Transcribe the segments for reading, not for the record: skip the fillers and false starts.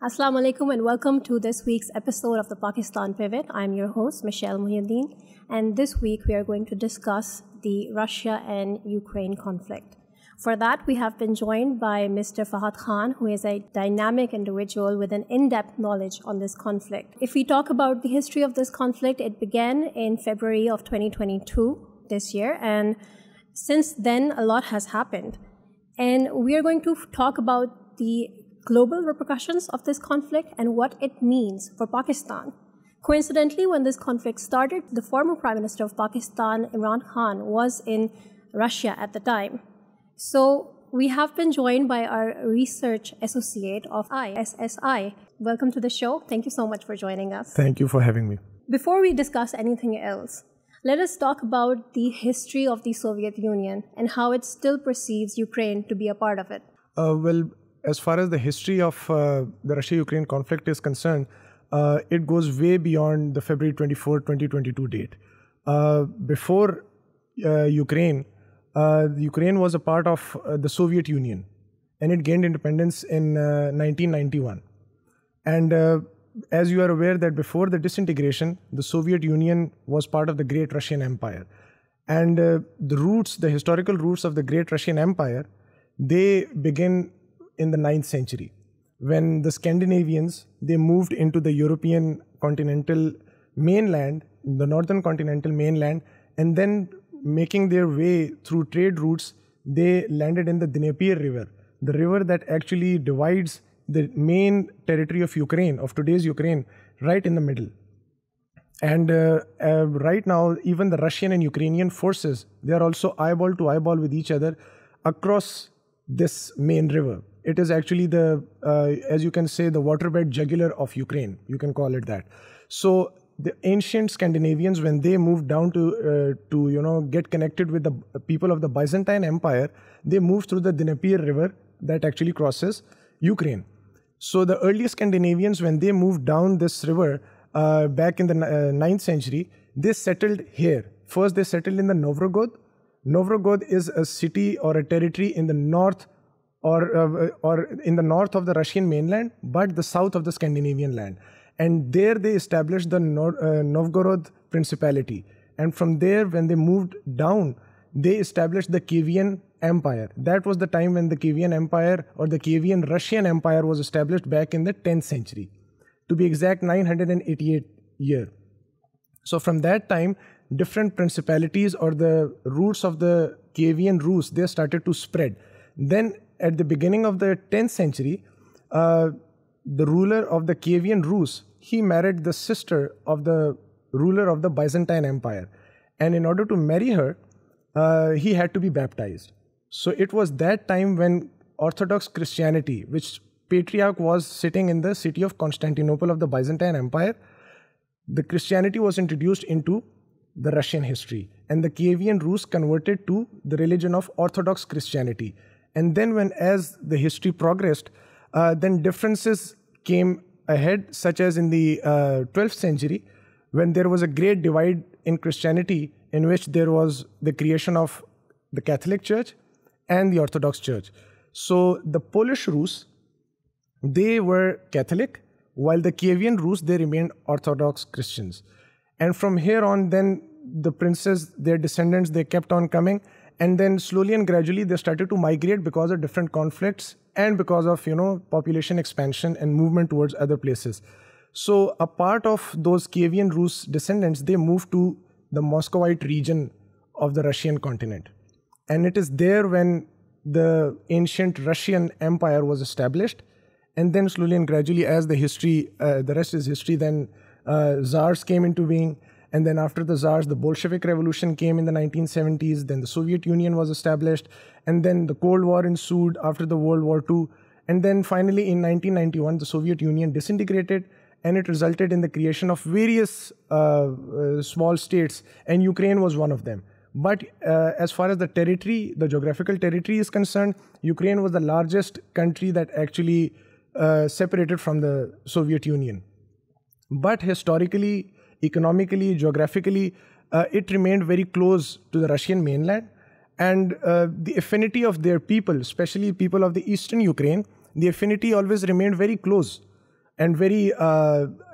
Assalamu alaikum and welcome to this week's episode of the Pakistan Pivot. I'm your host, Michelle Mohiyuddin, and this week we are going to discuss the Russia and Ukraine conflict. For that, we have been joined by Mr. Fahad Khan, who is a dynamic individual with an in-depth knowledge on this conflict. If we talk about the history of this conflict, it began in February of 2022 this year, and since then a lot has happened. And we are going to talk about the global repercussions of this conflict and what it means for Pakistan. Coincidentally, when this conflict started, the former Prime Minister of Pakistan, Imran Khan, was in Russia at the time. So we have been joined by our research associate of ISSI. Welcome to the show. Thank you so much for joining us. Thank you for having me. Before we discuss anything else, let us talk about the history of the Soviet Union and how it still perceives Ukraine to be a part of it. Well, as far as the history of the Russia-Ukraine conflict is concerned, it goes way beyond the February 24, 2022 date. Before Ukraine was a part of the Soviet Union, and it gained independence in 1991. And as you are aware that before the disintegration, the Soviet Union was part of the Great Russian Empire. And the historical roots of the Great Russian Empire, they begin in the 9th century, when the Scandinavians, they moved into the European continental mainland, the northern continental mainland, and then making their way through trade routes, they landed in the Dnieper River, the river that actually divides the main territory of Ukraine, of today's Ukraine, right in the middle. And right now, even the Russian and Ukrainian forces, they are also eyeball to eyeball with each other across this main river. It is actually the, as you can say, the waterbed jugular of Ukraine. You can call it that. So the ancient Scandinavians, when they moved down to get connected with the people of the Byzantine Empire, they moved through the Dnieper River that actually crosses Ukraine. So the early Scandinavians, when they moved down this river back in the 9th century, they settled here. First, they settled in the Novgorod. Novgorod is a city or a territory in the north or in the north of the Russian mainland, but the south of the Scandinavian land. And there they established the Novgorod Principality. And from there, when they moved down, they established the Kievan Empire. That was the time when the Kievan Empire or the Kievan Russian Empire was established back in the 10th century. To be exact, 988 year. So from that time, different principalities or the roots of the Kievan Rus, they started to spread. Then at the beginning of the 10th century, the ruler of the Kievan Rus, he married the sister of the ruler of the Byzantine Empire. And in order to marry her, he had to be baptized. So it was that time when Orthodox Christianity, which patriarch was sitting in the city of Constantinople of the Byzantine Empire, the Christianity was introduced into the Russian history. And the Kievan Rus converted to the religion of Orthodox Christianity. And then as the history progressed, then differences came ahead, such as in the 12th century, when there was a great divide in Christianity, in which there was the creation of the Catholic Church and the Orthodox Church. So the Polish Rus, they were Catholic, while the Kievan Rus, they remained Orthodox Christians. And from here on, then the princes, their descendants, they kept on coming. And then slowly and gradually, they started to migrate because of different conflicts and because of, population expansion and movement towards other places. So a part of those Kievan Rus descendants, they moved to the Muscovite region of the Russian continent. And it is there when the ancient Russian Empire was established. And then slowly and gradually, as the history, the rest is history, then Tsars came into being. And then after the Tsars, the Bolshevik Revolution came in the 1970s. Then the Soviet Union was established. And then the Cold War ensued after the World War II. And then finally in 1991, the Soviet Union disintegrated. And it resulted in the creation of various small states. And Ukraine was one of them. But as far as the territory, the geographical territory is concerned, Ukraine was the largest country that actually separated from the Soviet Union. But historically, economically, geographically, it remained very close to the Russian mainland. And the affinity of their people, especially people of the eastern Ukraine, the affinity always remained very close and very,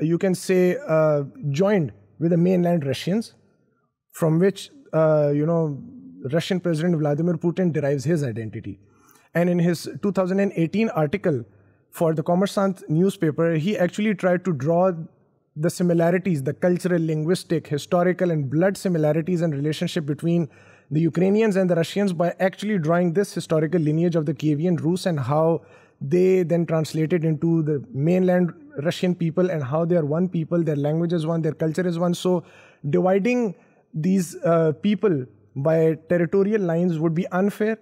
you can say, joined with the mainland Russians, from which, Russian President Vladimir Putin derives his identity. And in his 2018 article for the Kommersant newspaper, he actually tried to draw the similarities, the cultural, linguistic, historical, and blood similarities and relationship between the Ukrainians and the Russians by actually drawing this historical lineage of the Kievan Rus and how they then translated into the mainland Russian people and how they are one people, their language is one, their culture is one. So dividing these people by territorial lines would be unfair.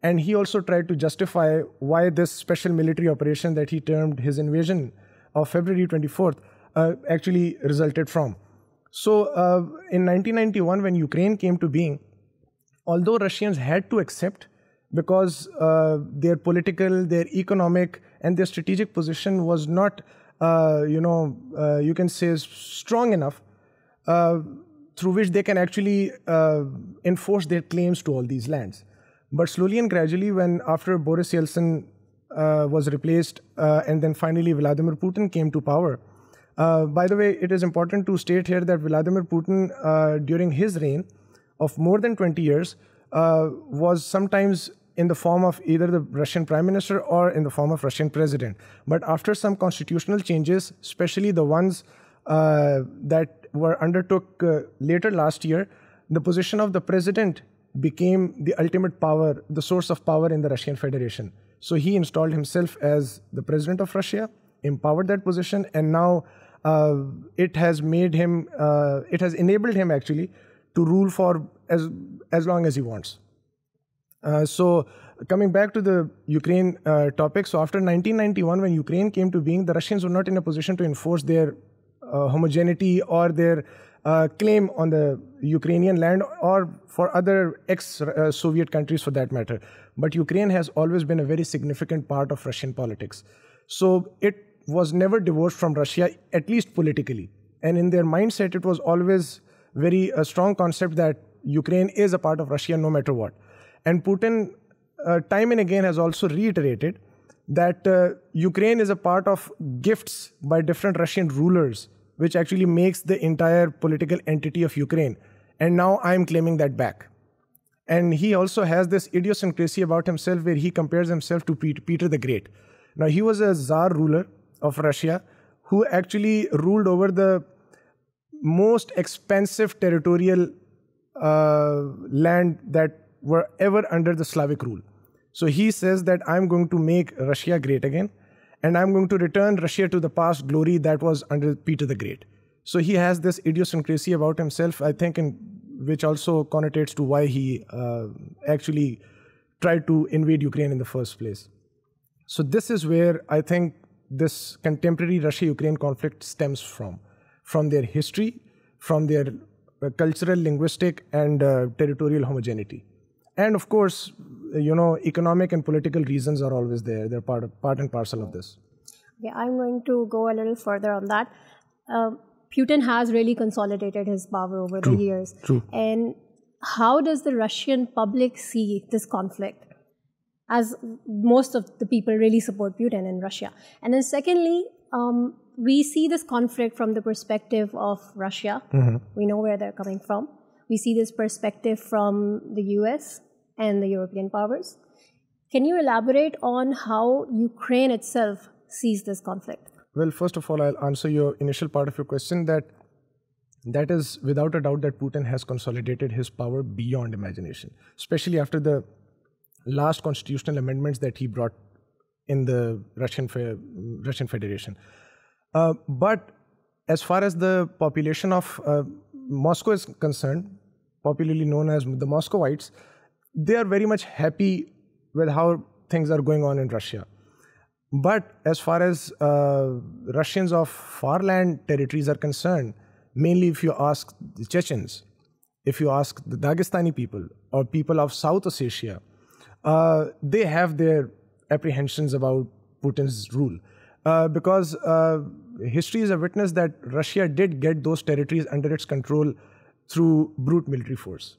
And he also tried to justify why this special military operation that he termed his invasion of February 24th actually resulted from. So in 1991, when Ukraine came to being, although Russians had to accept because their political, their economic, and their strategic position was not, you can say, strong enough through which they can actually enforce their claims to all these lands. But slowly and gradually, when after Boris Yeltsin was replaced and then finally Vladimir Putin came to power, by the way, it is important to state here that Vladimir Putin, during his reign of more than 20 years, was sometimes in the form of either the Russian Prime Minister or in the form of Russian President. But after some constitutional changes, especially the ones that were undertook later last year, the position of the President became the ultimate power, the source of power in the Russian Federation. So he installed himself as the President of Russia, empowered that position, and now it has made him, it has enabled him actually to rule for as long as he wants. So coming back to the Ukraine topic, so after 1991, when Ukraine came to being, the Russians were not in a position to enforce their homogeneity or their claim on the Ukrainian land or for other ex-Soviet countries for that matter. But Ukraine has always been a very significant part of Russian politics. So it was never divorced from Russia, at least politically. And in their mindset, it was always very strong concept that Ukraine is a part of Russia no matter what. And Putin, time and again, has also reiterated that Ukraine is a part of gifts by different Russian rulers, which actually makes the entire political entity of Ukraine. And now I'm claiming that back. And he also has this idiosyncrasy about himself where he compares himself to Peter the Great. Now, he was a Tsar ruler of Russia who actually ruled over the most expensive territorial land that were ever under the Slavic rule. So he says that I'm going to make Russia great again, and I'm going to return Russia to the past glory that was under Peter the Great. So he has this idiosyncrasy about himself, I think, which also connotates to why he actually tried to invade Ukraine in the first place. So this is where I think this contemporary Russia-Ukraine conflict stems from their history, from their cultural, linguistic, and territorial homogeneity. And of course, economic and political reasons are always there. They're part and parcel of this. Yeah, I'm going to go a little further on that. Putin has really consolidated his power over the years. True. And how does the Russian public see this conflict? As most of the people really support Putin in Russia. And then secondly, we see this conflict from the perspective of Russia. Mm-hmm. We know where they're coming from. We see this perspective from the US and the European powers. Can you elaborate on how Ukraine itself sees this conflict? Well, first of all, I'll answer your initial part of your question that is without a doubt that Putin has consolidated his power beyond imagination, especially after the last constitutional amendments that he brought in the Russian Federation. But as far as the population of Moscow is concerned, popularly known as the Moscovites, they are very much happy with how things are going on in Russia. But as far as Russians of far-land territories are concerned, mainly if you ask the Chechens, if you ask the Dagestani people or people of South Ossetia, they have their apprehensions about Putin's rule. Because history is a witness that Russia did get those territories under its control through brute military force.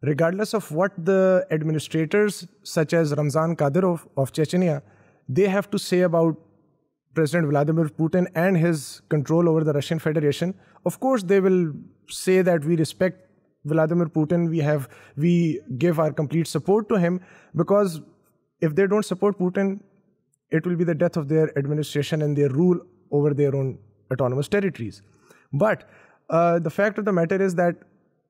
Regardless of what the administrators, such as Ramzan Kadyrov of Chechnya, they have to say about President Vladimir Putin and his control over the Russian Federation. Of course, they will say that we respect Vladimir Putin, we give our complete support to him, because if they don't support Putin, it will be the death of their administration and their rule over their own autonomous territories. But the fact of the matter is that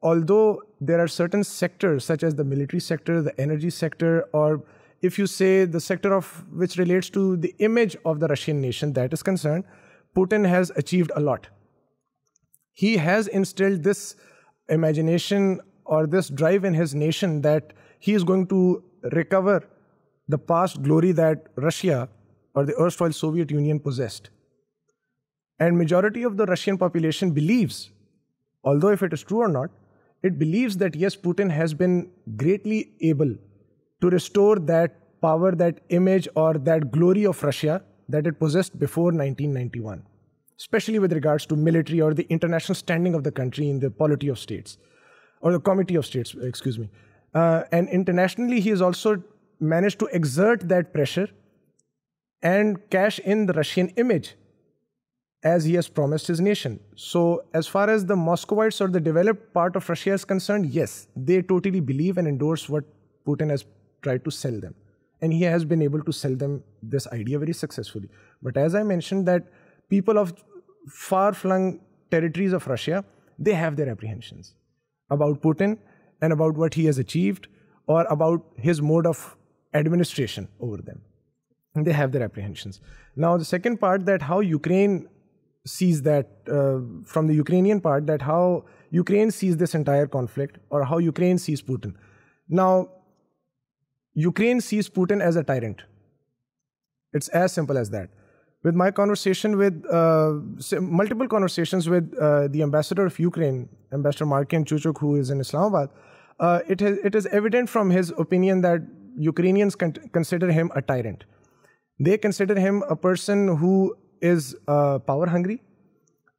although there are certain sectors such as the military sector, the energy sector, or if you say the sector of which relates to the image of the Russian nation that is concerned, Putin has achieved a lot. He has instilled this imagination or this drive in his nation that he is going to recover the past glory that Russia or the erstwhile Soviet Union possessed. And majority of the Russian population believes, although if it is true or not, it believes that yes, Putin has been greatly able to restore that power, that image, or that glory of Russia that it possessed before 1991, especially with regards to military or the international standing of the country in the polity of states, or the Committee of States, excuse me. And internationally, he has also managed to exert that pressure and cash in the Russian image as he has promised his nation. So as far as the Muscovites or the developed part of Russia is concerned, yes, they totally believe and endorse what Putin has tried to sell them. And he has been able to sell them this idea very successfully. But as I mentioned, that people of far-flung territories of Russia, they have their apprehensions about Putin and about what he has achieved or about his mode of administration over them. And they have their apprehensions. Now, the second part, that how Ukraine sees that, from the Ukrainian part, that how Ukraine sees this entire conflict or how Ukraine sees Putin. Now, Ukraine sees Putin as a tyrant. It's as simple as that. With my conversation with, multiple conversations with the ambassador of Ukraine, Ambassador Markin Chuchuk, who is in Islamabad, it is evident from his opinion that Ukrainians consider him a tyrant. They consider him a person who is power hungry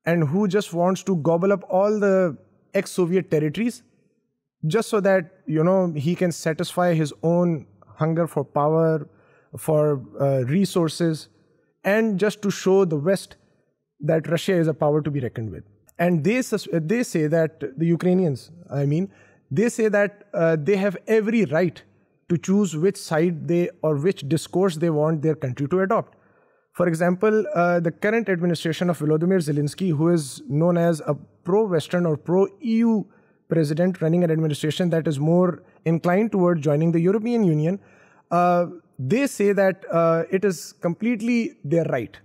and who just wants to gobble up all the ex-Soviet territories just so that, you know, he can satisfy his own hunger for power, for resources, and just to show the West that Russia is a power to be reckoned with. And they say that, the Ukrainians, I mean, they say that they have every right to choose which side they or which discourse they want their country to adopt. For example, the current administration of Volodymyr Zelenskyy, who is known as a pro-Western or pro-EU president running an administration that is more inclined toward joining the European Union, they say that it is completely their right,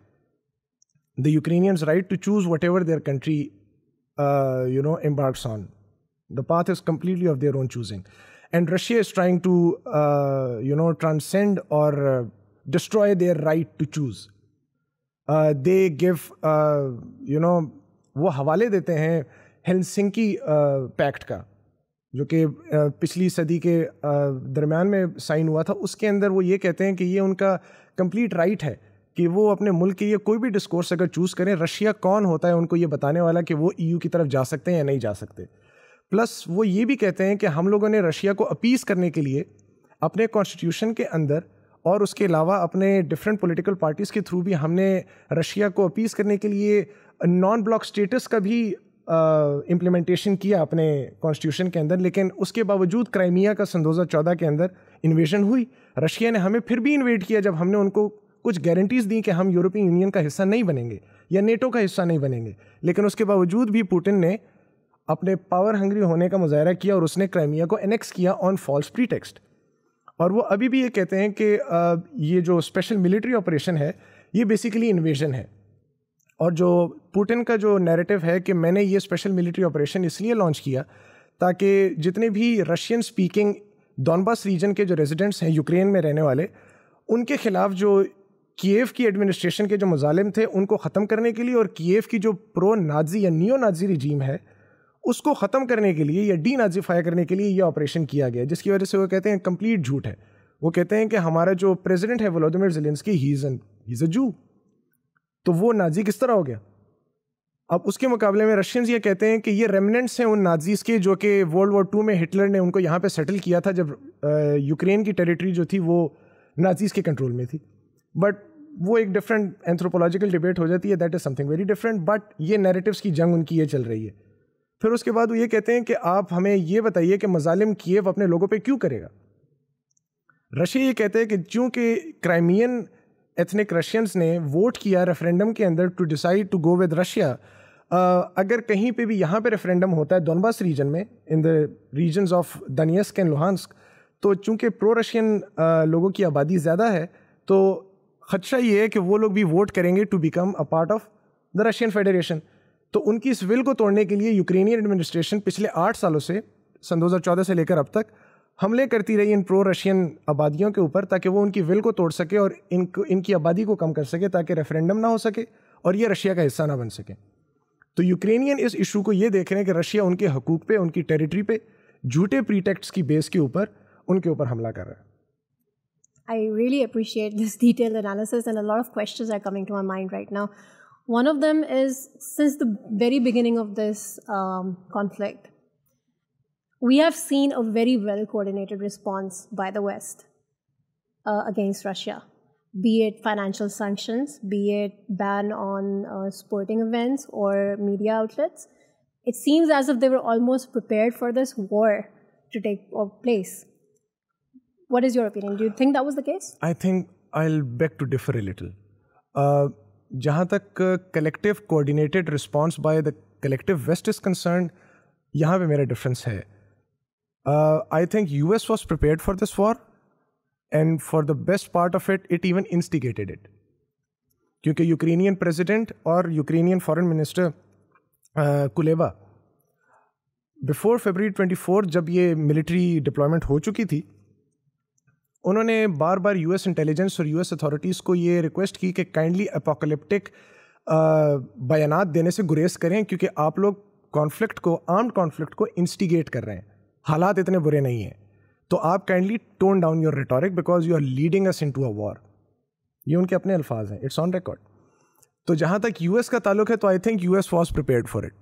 the Ukrainians' right to choose whatever their country, embarks on. The path is completely of their own choosing. And Russia is trying to, transcend or destroy their right to choose. They give, वो हवाले देते हैं Helsinki pact का, जो कि पिछली सदी के दरमियान में साइन हुआ था. उसके अंदर वो ये कहते हैं कि ये उनका कंप्लीट राइट है कि वो अपने मुल्क के लिए कोई भी डिस्कोर्स अगर चूज़ करें, रशिया कौन होता है उनको ये बताने वाला कि वो EU की तरफ जा सकते हैं या नहीं जा सकते. प्लस वो ये भी कहते हैं कि हम लोगों ने रशिया को अपीस करने के लिए अपने कॉन्स्टिट्यूशन के अंदर और उसके अलावा अपने डिफरेंट पॉलिटिकल पार्टीज़ के थ्रू भी हमने रशिया को अपीस करने के लिए नॉन ब्लॉक स्टेटस का भी इम्प्लीमेंटेशन किया अपने कॉन्स्टिट्यूशन के अंदर. लेकिन उसके बावजूद क्राइमिया का सन 2014 के अंदर इन्वेजन हुई. रशिया ने हमें फिर भी इन्वेड किया जब हमने उनको कुछ गारंटीज़ दी कि हम यूरोपियन यूनियन का हिस्सा नहीं बनेंगे या नेटो का हिस्सा नहीं बनेंगे. लेकिन उसके बावजूद भी पुतिन ने अपने पावर हंग्री होने का मुजाहरा किया और उसने क्राइमिया को एनेक्स किया ऑन फॉल्स प्रीटेक्स्ट. और वो अभी भी ये कहते हैं कि ये जो स्पेशल मिलिट्री ऑपरेशन है ये बेसिकली इन्वेजन है. और जो पुतिन का जो नैरेटिव है कि मैंने ये स्पेशल मिलिट्री ऑपरेशन इसलिए लॉन्च किया ताकि जितने भी रशियन स्पीकिंग डॉनबास रीजन के जो रेजिडेंट्स हैं यूक्रेन में रहने वाले, उनके खिलाफ जो कीव की एडमिनिस्ट्रेशन के जो मुजालिम थे उनको ख़त्म करने के लिए और कीव की जो प्रो नाजी या नियो नाजी रिजीम है उसको ख़त्म करने के लिए या डी नाजीफाई करने के लिए ये ऑपरेशन किया गया, जिसकी वजह से वो कहते हैं कंप्लीट झूठ है. वो कहते हैं कि हमारा जो प्रेसिडेंट है Volodymyr Zelensky, he is a जू. तो वो नाजी किस तरह हो गया? अब उसके मुकाबले में रशियंस ये कहते हैं कि ये रेमिनेंट्स हैं उन नाजीज़ के जो कि वर्ल्ड वॉर 2 में हिटलर ने उनको यहाँ पे सेटल किया था जब यूक्रेन की टेरिटरी जो थी वो नाजीज़ के कंट्रोल में थी. बट वो एक डिफरेंट एंथ्रोपोलॉजिकल डिबेट हो जाती है, that is something very different. But ये नैरेटिव्स की जंग उनकी ये चल रही है. फिर उसके बाद वो ये कहते हैं कि आप हमें ये बताइए कि मजालिम कीव अपने लोगों पे क्यों करेगा. रशिया ये कहते हैं कि चूँकि क्राइमियन एथनिक रशियंस ने वोट किया रेफरेंडम के अंदर to decide to go with Russia, अगर कहीं पे भी यहाँ पे रेफरेंडम होता है डोनबास रीजन में, in the regions of Donetsk and Luhansk, तो चूँकि प्रो रशियन लोगों की आबादी ज़्यादा है, तो खदशा ये है कि वो लोग भी वोट करेंगे to become a part of the Russian Federation. तो उनकी इस विल को तोड़ने के लिए यूक्रेनियन एडमिनिस्ट्रेशन पिछले 8 सालों से, सन 2014 से लेकर अब तक, हमले करती रही इन प्रो रशियन आबादियों के ऊपर, ताकि वो उनकी विल को तोड़ सके और इनकी आबादी को कम कर सके, ताकि रेफरेंडम ना हो सके और ये रशिया का हिस्सा ना बन सके. तो यूक्रेनियन इस इशू को ये देख रहे हैं कि रशिया उनके हकूक़ पे, उनकी टेरिटरी पे झूठे प्रीटेक्ट्स की बेस के ऊपर उनके ऊपर हमला कर रहा है. I really appreciate this detailed analysis, and a lot of questions are coming to my mind right now. One of them is, since the very beginning of this conflict, we have seen a very well-coordinated response by the West against Russia, be it financial sanctions, be it ban on sporting events or media outlets. It seems as if they were almost prepared for this war to take place. What is your opinion? Do you think that was the case? I think I'll beg to differ a little. जहाँ तक collective coordinated response by the collective West is concerned, यहाँ पे मेरा difference है. I think US was prepared for this war, and for the best part of it, it even instigated it. क्योंकि Ukrainian president और Ukrainian foreign minister Kuleba before February 24, जब ये military deployment हो चुकी थी, उन्होंने बार बार यूएस इंटेलिजेंस और US authorities को ये रिक्वेस्ट की कि काइंडली एपोकलिप्टिक बयानात देने से गुरेज करें, क्योंकि आप लोग कॉन्फ्लिक्ट को, आर्म्ड कॉन्फ्लिक्ट को इंस्टिगेट कर रहे हैं, हालात इतने बुरे नहीं हैं, तो आप kindly tone down your rhetoric because you are leading us into a war. ये उनके अपने अल्फाज हैं, इट्स ऑन रिकॉर्ड. तो जहाँ तक यूएस का ताल्लुक है, तो I think US was prepared for it.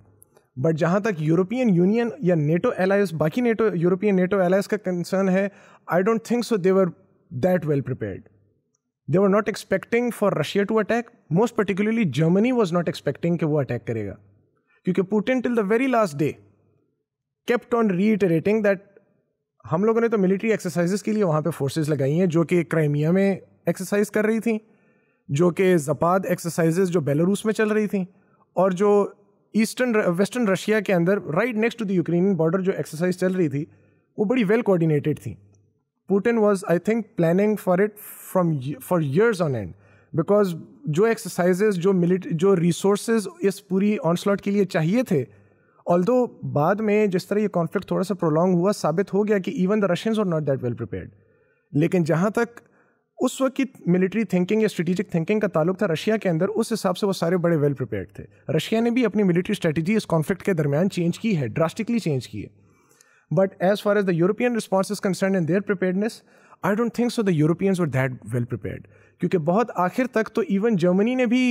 But जहाँ तक यूरोपियन यूनियन या नेटो एलाइज, बाकी यूरोपियन नेटो एलाइज का कंसर्न है, I don't think so they were that well prepared. They were not expecting for Russia to attack. Most particularly Germany was not expecting कि वो attack करेगा, क्योंकि Putin till the very last day kept on reiterating that हम लोगों ने तो military exercises के लिए वहाँ पे फोर्सेस लगाई हैं, जो कि क्राइमिया में एक्सरसाइज कर रही थी, जो कि ज़पाद एक्सरसाइजेस जो बेलारूस में चल रही थी, और जो वेस्टर्न रशिया के अंदर right next to the Ukrainian border जो एक्सरसाइज चल रही थी, वो बड़ी वेल कोऑर्डिनेटेड थी. Putin was I think planning for it for years on end, because जो एक्सरसाइजेज, जो रिसोर्सेज इस पूरी ऑनस्लॉट के लिए चाहिए थे, ऑल्दो बाद में जिस तरह ये कॉन्फ्लिक्ट थोड़ा सा प्रोलॉन्ग हुआ, साबित हो गया कि even the Russians are not that well prepared. लेकिन जहाँ तक उस वक्त की मिलिट्री थिंकिंग या स्ट्रेटेजिक थिंकिंग का ताल्लुक था रशिया के अंदर, उस हिसाब से वो सारे बड़े वेल प्रिपेयर्ड थे. रशिया ने भी अपनी मिलिट्री स्ट्रेटजी इस कॉन्फ्लिक्ट के दरमियान चेंज की है, ड्रास्टिकली चेंज की है. But as far as the European response is concern and their preparedness, I don't think so the Europeans were that well prepared. क्योंकि बहुत आखिर तक तो इवन जर्मनी ने भी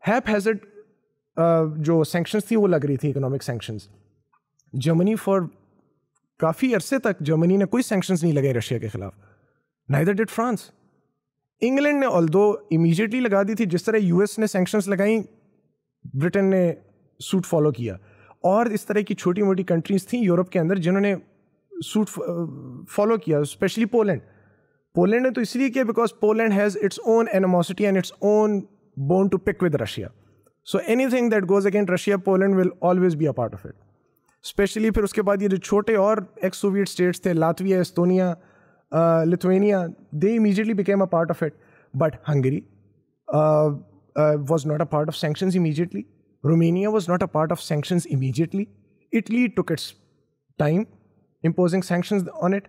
हैप-हैज़र्ड जो सैंक्शंस थी वो लग रही थी, इकोनॉमिक सैंक्शंस. जर्मनी फॉर काफ़ी अरसे तक जर्मनी ने कोई सैंक्शंस नहीं लगाए रशिया के खिलाफ. Neither did France. इंग्लैंड ने ऑल्दो इमीडिएटली लगा दी थी, जिस तरह यूएस ने सैंक्शंस लगाई, ब्रिटेन ने सूट फॉलो किया. और इस तरह की छोटी मोटी कंट्रीज थी यूरोप के अंदर जिन्होंने सूट फॉलो किया, स्पेशली पोलैंड. पोलैंड ने तो इसलिए किया because Poland has its own animosity and its own bone to pick with Russia. So anything that goes against Russia, Poland will always be a part of it. Specially फिर उसके बाद ये जो छोटे और एक्स सोवियत स्टेट्स थे, Latvia, Estonia, Lithuania, they immediately became a part of it. But Hungary was not a part of sanctions immediately. Romania was not a part of sanctions immediately. Italy took its time imposing sanctions on it.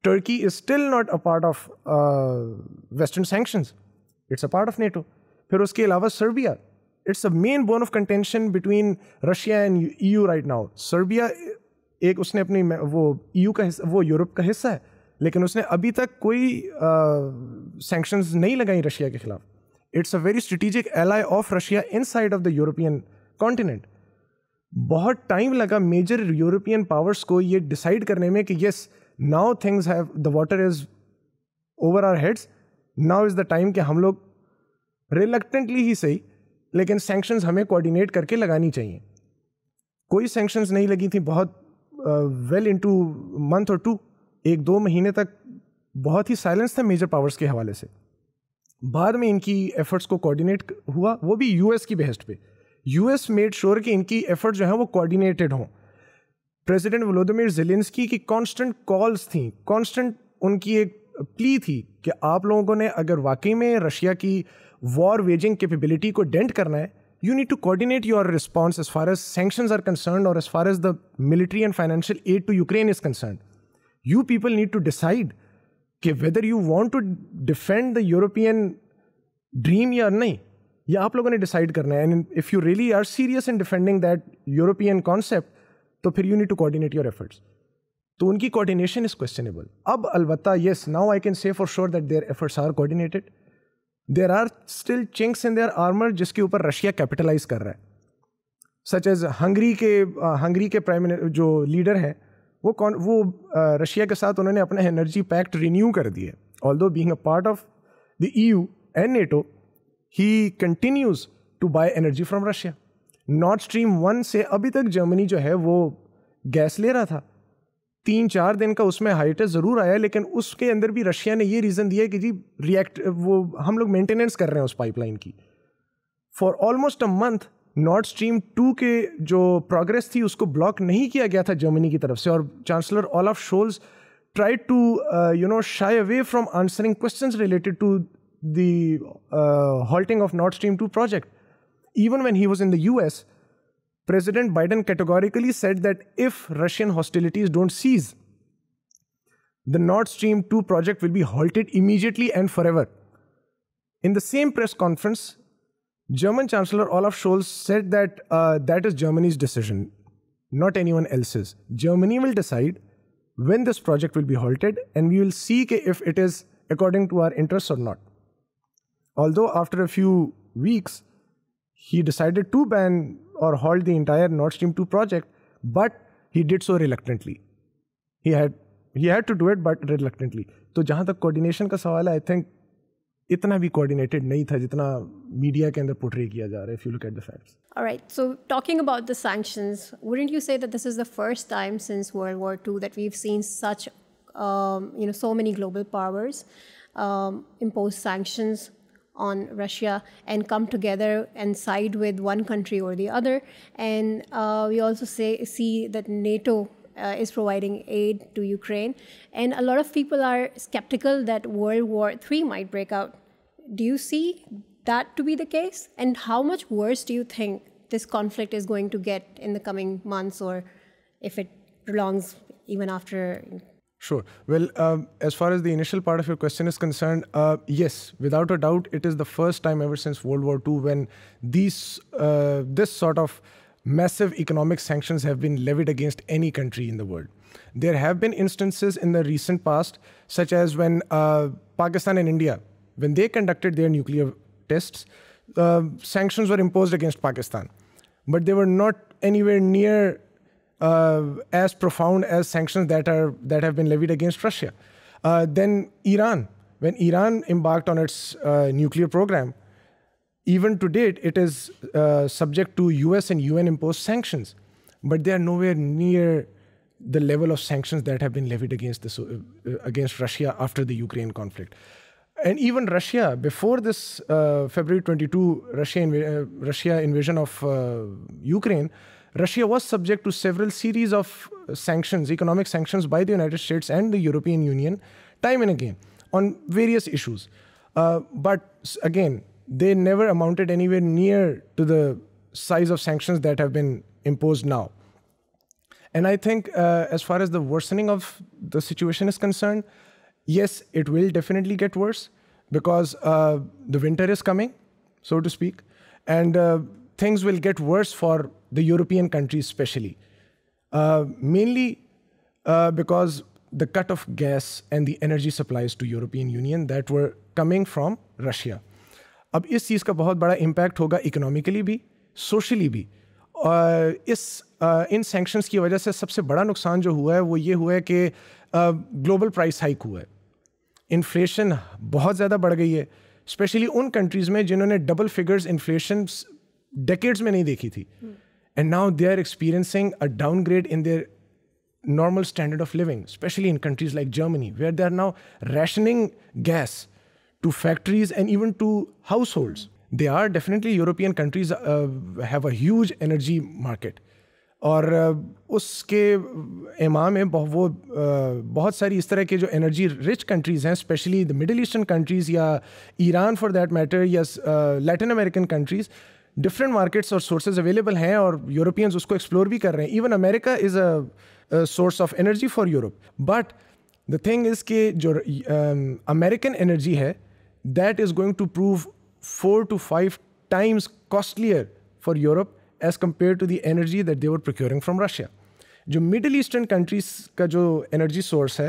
Turkey is still not a part of Western sanctions. It's a part of NATO. फिर उसके अलावा Serbia. It's a main bone of contention between Russia and EU right now. Serbia एक उसने अपनी वो EU का हिस्सा, वो यूरोप का हिस्सा है, लेकिन उसने अभी तक कोई सैंक्शंस नहीं लगाई रशिया के खिलाफ. It's a very strategic ally of Russia inside of the European continent. बहुत टाइम लगा मेजर यूरोपियन पावर्स को ये डिसाइड करने में कि yes, now things have, the water is over our heads, now is the time कि हम लोग रिलक्टेंटली ही सही लेकिन सैंक्शंस हमें कोऑर्डिनेट करके लगानी चाहिए. कोई सैंक्शंस नहीं लगी थी बहुत वेल इनटू मंथ और 2, 1-2 महीने तक बहुत ही साइलेंस था मेजर पावर्स के हवाले से. बाद में इनकी एफर्ट्स को कोऑर्डिनेट हुआ, वो भी यूएस की बेहस्ट पे. यूएस मेड श्योर कि इनकी एफर्ट्स जो हैं वो कोऑर्डिनेटेड हों. प्रेसिडेंट वोलोदिमिर ज़ेलेंस्की की कांस्टेंट कॉल्स थी, कांस्टेंट उनकी एक प्ली थी कि आप लोगों ने अगर वाकई में रशिया की वॉर वेजिंग कैपेबिलिटी को डेंट करना है, you need to coordinate your response as far as sanctions are concerned or as far as the military and financial aid to Ukraine is concerned. You people need to decide whether you want to defend the European dream या नहीं, ये आप लोगों ने decide करना है. And if you really are serious in defending that European concept, तो फिर you need to coordinate your efforts. तो उनकी coordination is questionable. अब अलबत्ता yes, now I can say for sure that their efforts are coordinated. There are still chinks in their armor जिसके ऊपर Russia capitalise कर रहा है. सच एज हंगरी के प्राइम मिनिस्टर जो लीडर हैं वो रशिया के साथ उन्होंने अपना एनर्जी पैक्ट रिन्यू कर दिया. Although being a part of the EU and NATO, he continues to buy energy from Russia. North stream 1 से अभी तक जर्मनी जो है वो गैस ले रहा था. 3-4 दिन का उसमें हाइटस ज़रूर आया, लेकिन उसके अंदर भी रशिया ने ये रीज़न दिया कि जी वो हम लोग मेंटेनेंस कर रहे हैं उस पाइपलाइन की. For almost a month north stream 2 के जो प्रोग्रेस थी उसको ब्लॉक नहीं किया गया था जर्मनी की तरफ से. और chancellor Olaf Scholz tried to shy away from answering questions related to the halting of Nord Stream 2 project. Even when he was in the US, President Biden categorically said that if Russian hostilities don't cease, the Nord Stream 2 project will be halted immediately and forever. In the same press conference, German Chancellor Olaf Scholz said that that is Germany's decision, not anyone else's. Germany will decide when this project will be halted, and we will see if it is according to our interests or not. Although after a few weeks, he decided to ban or halt the entire Nord Stream 2 project, but he did so reluctantly. He had to do it, but reluctantly. तो जहाँ तक coordination का सवाल है, I think इतना भी coordinated नहीं था जितना मीडिया के अंदर portray किया जा रहा है, if you look at the facts. All right. So talking about the sanctions, wouldn't you say that this is the first time since World War II that we've seen such, so many global powers impose sanctions on Russia and come together and side with one country or the other? And we also see that NATO is providing aid to Ukraine. And a lot of people are skeptical that World War III might break out. Do you see that to be the case? And how much worse do you think this conflict is going to get in the coming months, or if it prolongs even after? Sure. Well, as far as the initial part of your question is concerned, yes, without a doubt, it is the first time ever since World War II when this sort of massive economic sanctions have been levied against any country in the world. There have been instances in the recent past, such as when Pakistan and India, when they conducted their nuclear tests, sanctions were imposed against Pakistan. But they were not anywhere near as profound as sanctions that have been levied against Russia. Then Iran, when Iran embarked on its nuclear program, even to date, it is subject to US and UN imposed sanctions, but they are nowhere near the level of sanctions that have been levied against Russia after the Ukraine conflict. And even Russia, before this February 22 Russia invasion of Ukraine, Russia was subject to several series of sanctions, economic sanctions by the United States and the European Union, time and again, on various issues. But again, they never amounted anywhere near to the size of sanctions that have been imposed now. And I think as far as the worsening of the situation is concerned, yes, it will definitely get worse because the winter is coming, so to speak, and things will get worse for the European countries especially. Mainly because the cut of gas and the energy supplies to European Union that were coming from Russia. अब इस चीज़ का बहुत बड़ा impact होगा economically भी, socially भी. इन sanctions की वजह से सबसे बड़ा नुकसान जो हुआ है वो ये हुआ है कि ग्लोबल प्राइस हाइक हुआ है. इन्फ्लेशन बहुत ज़्यादा बढ़ गई है, स्पेशली उन कंट्रीज़ में जिन्होंने डबल फिगर्स इन्फ्लेशन डेकेड्स में नहीं देखी थी. And now they are experiencing a downgrade in their normal standard of living, especially in countries like Germany, where they are now rationing gas to factories and even to households. They are definitely European countries have a huge energy market. और उसके इमाम में वो बहुत सारी इस तरह के जो एनर्जी रिच कंट्रीज़ हैं, specially the middle eastern countries या ईरान फॉर दैट मैटर या Latin American countries, different markets और सोर्सेज अवेलेबल हैं और यूरोपियंस उसको एक्सप्लोर भी कर रहे हैं. Even America is a source of energy for Europe. But the thing is कि जो अमेरिकन एनर्जी है, that is going to prove 4 to 5 times costlier for Europe as compared to the energy that they were procuring from Russia. जो middle eastern countries का जो energy source है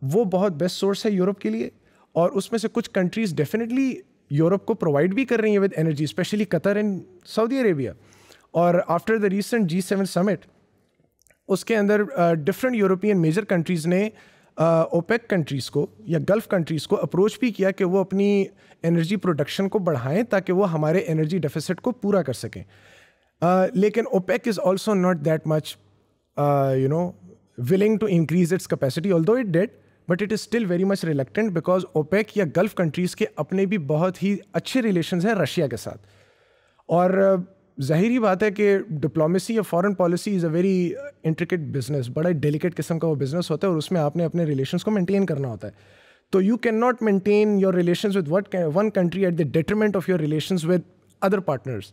वो बहुत best source है यूरोप के लिए, और उसमें से कुछ कंट्रीज़ डेफिनेटली यूरोप को प्रोवाइड भी कर रही हैं with energy, specially Qatar and Saudi Arabia. और after the recent G7 summit, उसके अंदर डिफरेंट यूरोपियन मेजर कंट्रीज़ ने ओपेक कंट्रीज़ को या गल्फ कंट्रीज़ को अप्रोच भी किया कि वो अपनी एनर्जी प्रोडक्शन को बढ़ाएं ताकि वो हमारे एनर्जी डेफिसिट को पूरा कर सकें. लेकिन OPEC is also not that much willing to increase its capacity, although it did, but it is still very much reluctant because OPEC या गल्फ कंट्रीज़ के अपने भी बहुत ही अच्छे रिलेशंस हैं रशिया के साथ. और ज़ाहिरी बात है कि डिप्लोमेसी या foreign policy is a very intricate business, बड़ा डेलिकेट किस्म का वो बिजनेस होता है और उसमें आपने अपने रिलेशंस को मेंटेन करना होता है. तो you can not maintain your relations with one country at the detriment of your relations with other partners.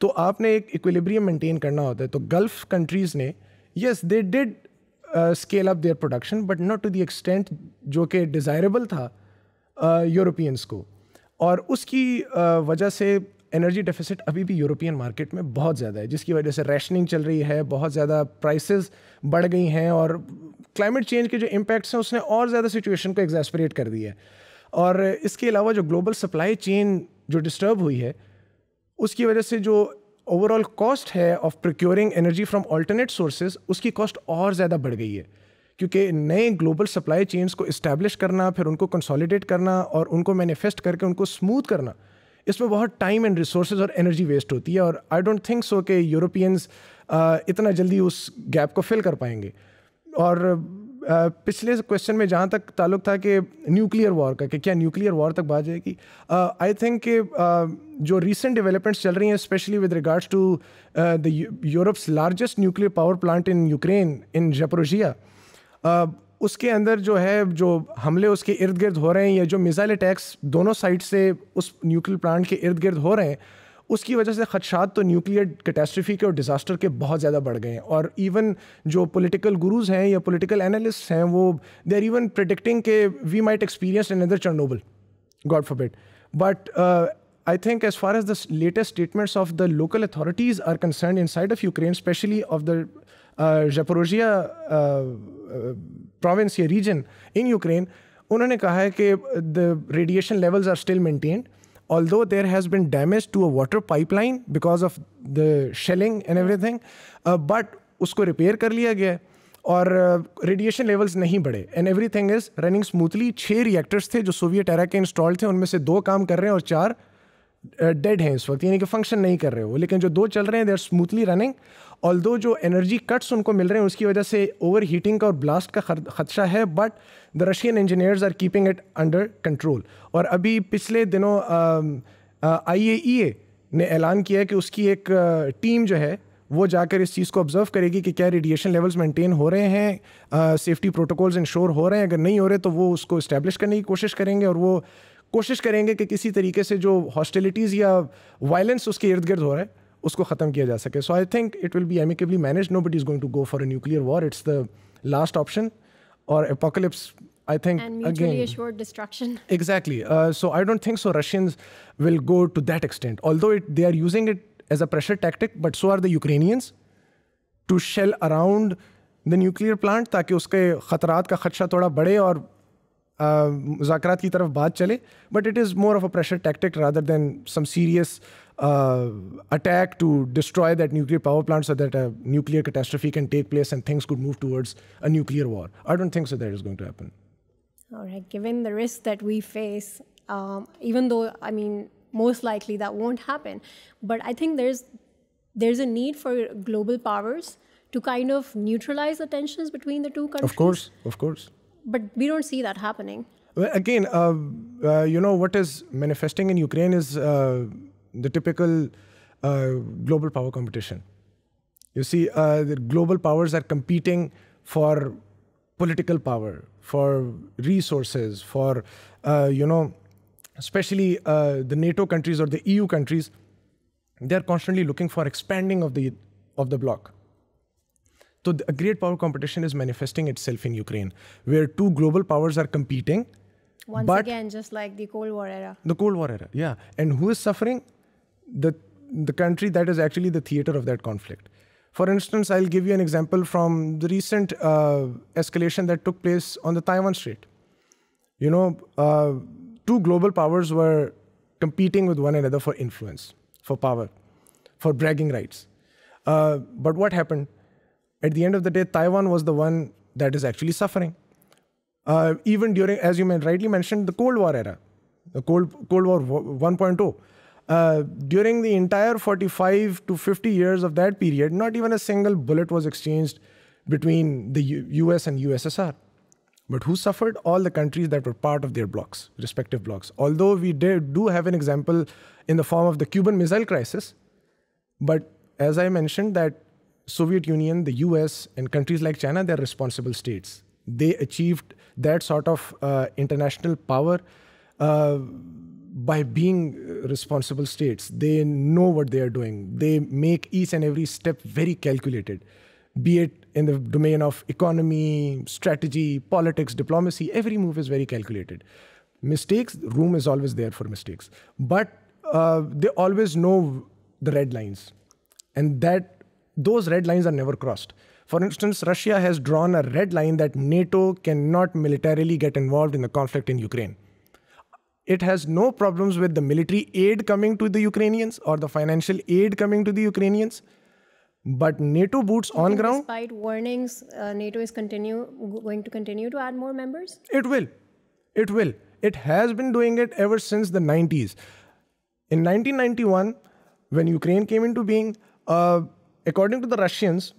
तो आपने एक इक्विलिब्रियम मेंटेन करना होता है. तो गल्फ कंट्रीज़ ने yes they did scale up their production, but not to the extent जो कि डिज़ायरेबल था यूरोपियंस को, और उसकी वजह से एनर्जी डेफिसिट अभी भी यूरोपियन मार्केट में बहुत ज़्यादा है, जिसकी वजह से रैशनिंग चल रही है, बहुत ज़्यादा प्राइसेस बढ़ गई हैं, और क्लाइमेट चेंज के जो इम्पैक्ट्स हैं उसने और ज़्यादा सिचुएशन को एग्जैस्परेट कर दिया है. और इसके अलावा जो ग्लोबल सप्लाई चेन जो डिस्टर्ब हुई है, उसकी वजह से जो ओवरऑल कॉस्ट है of procuring energy from alternate sources, उसकी कॉस्ट और ज़्यादा बढ़ गई है, क्योंकि नए ग्लोबल सप्लाई चेन्स को इस्टेब्लिश करना, फिर उनको कंसोलिडेट करना और उनको मैनिफेस्ट करके उनको स्मूथ करना, इसमें बहुत टाइम एंड रिसोर्सेज और एनर्जी वेस्ट होती है. और आई डोंट थिंक सो कि यूरोपियंस इतना जल्दी उस गैप को फिल कर पाएंगे. और पिछले क्वेश्चन में जहाँ तक ताल्लुक था कि न्यूक्लियर वॉर का, कि क्या न्यूक्लियर वॉर तक बात जाएगी, आई थिंक कि जो रीसेंट डेवलपमेंट्स चल रही हैं, specially with regards to the Europe's largest nuclear power plant in Ukraine, in Zaporizhzhia, उसके अंदर जो है जो हमले उसके इर्द गिर्द हो रहे हैं, या जो मिसाइल अटैक्स दोनों साइड से उस न्यूक्लियर प्लांट के इर्द गिर्द हो रहे हैं, उसकी वजह से खदशात तो न्यूक्लियर कैटास्ट्रफी के और डिज़ास्टर के बहुत ज़्यादा बढ़ गए हैं. और इवन जो पॉलिटिकल गुरुज हैं या पॉलिटिकल एनालिस्ट हैं, वो दे आर इवन प्रेडिक्टिंग के we might experience another Chernobyl, God forbid. But I think as far as the latest statements of the local authorities are concerned inside of Ukraine, especially of the Zaporozhye province या region in Ukraine, उन्होंने कहा है कि the radiation levels are still maintained, although there has been damage to a water pipeline because of the shelling and everything, but उसको repair कर लिया गया है और रेडिएशन लेवल्स नहीं बढ़े, and everything is running smoothly. 6 reactors थे जो सोवियत एरा के इंस्टॉल थे, उनमें से 2 काम कर रहे हैं और 4 डेड हैं इस वक्त, यानी कि फंक्शन नहीं कर रहे हो. लेकिन जो 2 चल रहे हैं they are smoothly running, although जो एनर्जी कट्स उनको मिल रहे हैं उसकी वजह से ओवर हीटिंग का और ब्लास्ट का खदशा है, but the Russian engineers are keeping it under control. और अभी पिछले दिनों IAEA ने ऐलान किया है कि उसकी एक टीम जो है वो जाकर इस चीज़ को ऑब्जर्व करेगी कि क्या रेडिएशन लेवल्स मेंटेन हो रहे हैं, सेफ्टी प्रोटोकॉल्स इंश्योर हो रहे हैं. अगर नहीं हो रहे तो वो उसको इस्टेब्लिश करने की कोशिश करेंगे, और वो कोशिश करेंगे कि किसी तरीके से जो हॉस्टिलिटीज़ या वायलेंस उसके इर्द गिर्द हो रहा है उसको ख़त्म किया जा सके. So I think it will be amicably manage. Nobody is going to go for a nuclear war. It's the last option, और apocalypse I think and mutually assured destruction. Exactly. So I don't think so Russians will go to that extent. Although they are using it as a pressure tactic, but so are the Ukrainians to shell around the nuclear plant ताकि उसके ख़तरात का खदशा थोड़ा बढ़े और मुज़ाकरात की तरफ बात चले. But it is more of a pressure tactic rather than some serious attack to destroy that nuclear power plant so that a nuclear catastrophe can take place and things could move towards a nuclear war. I don't think so that is going to happen. All right. Given the risk that we face, even though, I mean, most likely that won't happen, but I think there's a need for global powers to kind of neutralize the tensions between the two countries. Of course. But we don't see that happening. Well, again, what is manifesting in Ukraine is the typical global power competition. You see, the global powers are competing for political power, for resources, for, especially the NATO countries or the EU countries. They're constantly looking for expanding of the bloc. So a great power competition is manifesting itself in Ukraine, where two global powers are competing. Once again, just like the Cold War era. The Cold War era, yeah. And who is suffering? The country that is actually the theater of that conflict. For instance, I'll give you an example from the recent escalation that took place on the Taiwan Strait. Two global powers were competing with one another for influence, for power, for bragging rights. But what happened? At the end of the day, Taiwan was the one that is actually suffering. Even during, as you rightly mentioned, the Cold War era, the Cold War 1.0. During the entire 45 to 50 years of that period, not even a single bullet was exchanged between the US and USSR. But who suffered? All the countries that were part of their blocs, respective blocs. Although we do have an example in the form of the Cuban Missile Crisis, but as I mentioned, that Soviet Union, the US, and countries like China, they're responsible states. They achieved that sort of international power by being responsible states. They know what they are doing. They make each and every step very calculated, be it in the domain of economy, strategy, politics, diplomacy. Every move is very calculated. Mistakes, room is always there for mistakes. But they always know the red lines. And those red lines are never crossed. For instance, Russia has drawn a red line that NATO cannot militarily get involved in the conflict in Ukraine. It has no problems with the military aid coming to the Ukrainians or the financial aid coming to the Ukrainians. But NATO boots on ground. Despite warnings, NATO is going to continue to add more members? It will. It will. It has been doing it ever since the 90s. In 1991, when Ukraine came into being, according to the Russians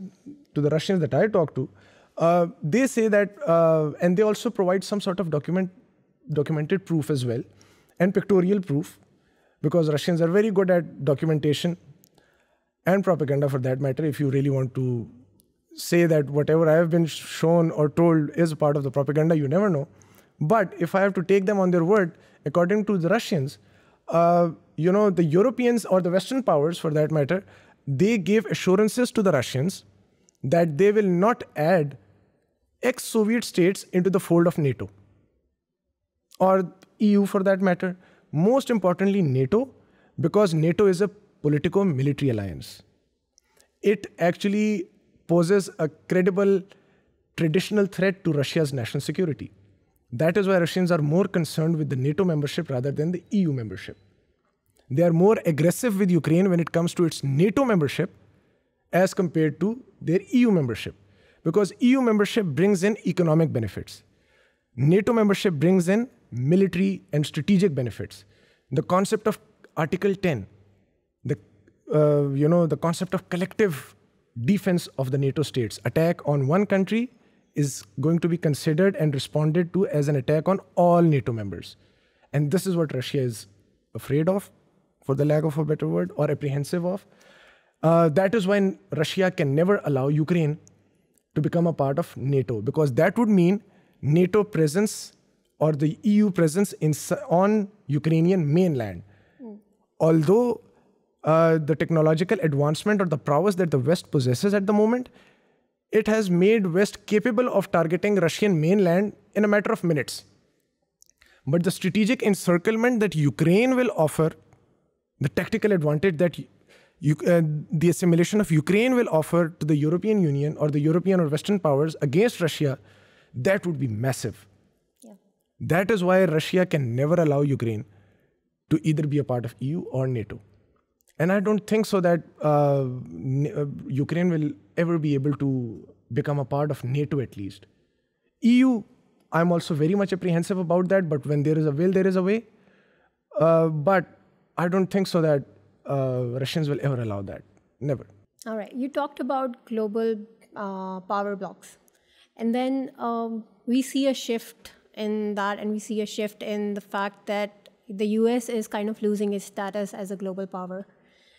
that I talked to, they say that, and they also provide some sort of documented proof as well, and pictorial proof, because Russians are very good at documentation and propaganda for that matter. If you really want to say that whatever I have been shown or told is a part of the propaganda, you never know. But if I have to take them on their word, according to the Russians, the Europeans or the Western powers for that matter, they gave assurances to the Russians that they will not add ex-Soviet states into the fold of NATO or EU for that matter. Most importantly, NATO, because NATO is a politico-military alliance. It actually poses a credible traditional threat to Russia's national security. That is why Russians are more concerned with the NATO membership rather than the EU membership. They are more aggressive with Ukraine when it comes to its NATO membership as compared to their EU membership. Because EU membership brings in economic benefits. NATO membership brings in military and strategic benefits. The concept of Article 10, the concept of collective defense of the NATO states. Attack on one country is going to be considered and responded to as an attack on all NATO members. And this is what Russia is afraid of, for the lack of a better word, or apprehensive of. That is why Russia can never allow Ukraine to become a part of NATO, because that would mean NATO presence or the EU presence on Ukrainian mainland. Although the technological advancement or the prowess that the West possesses at the moment, it has made West capable of targeting Russian mainland in a matter of minutes. But the strategic encirclement that Ukraine will offer, the tactical advantage that the assimilation of Ukraine will offer to the European Union or the European or Western powers against Russia, that would be massive. Yeah. That is why Russia can never allow Ukraine to either be a part of EU or NATO. And I don't think so that Ukraine will ever be able to become a part of NATO at least. EU I'm also very much apprehensive about that. But when there is a will, there is a way. But I don't think so that Russians will ever allow that. Never. All right. You talked about global power blocks. And then we see a shift in that, and we see a shift in the fact that the US is kind of losing its status as a global power,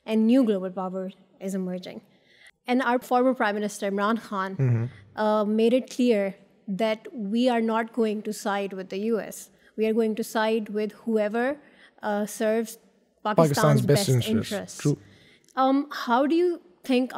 and new global power is emerging. And our former Prime Minister, Imran Khan, made it clear that we are not going to side with the US. We are going to side with whoever serves Pakistan's best interests. True. How do you think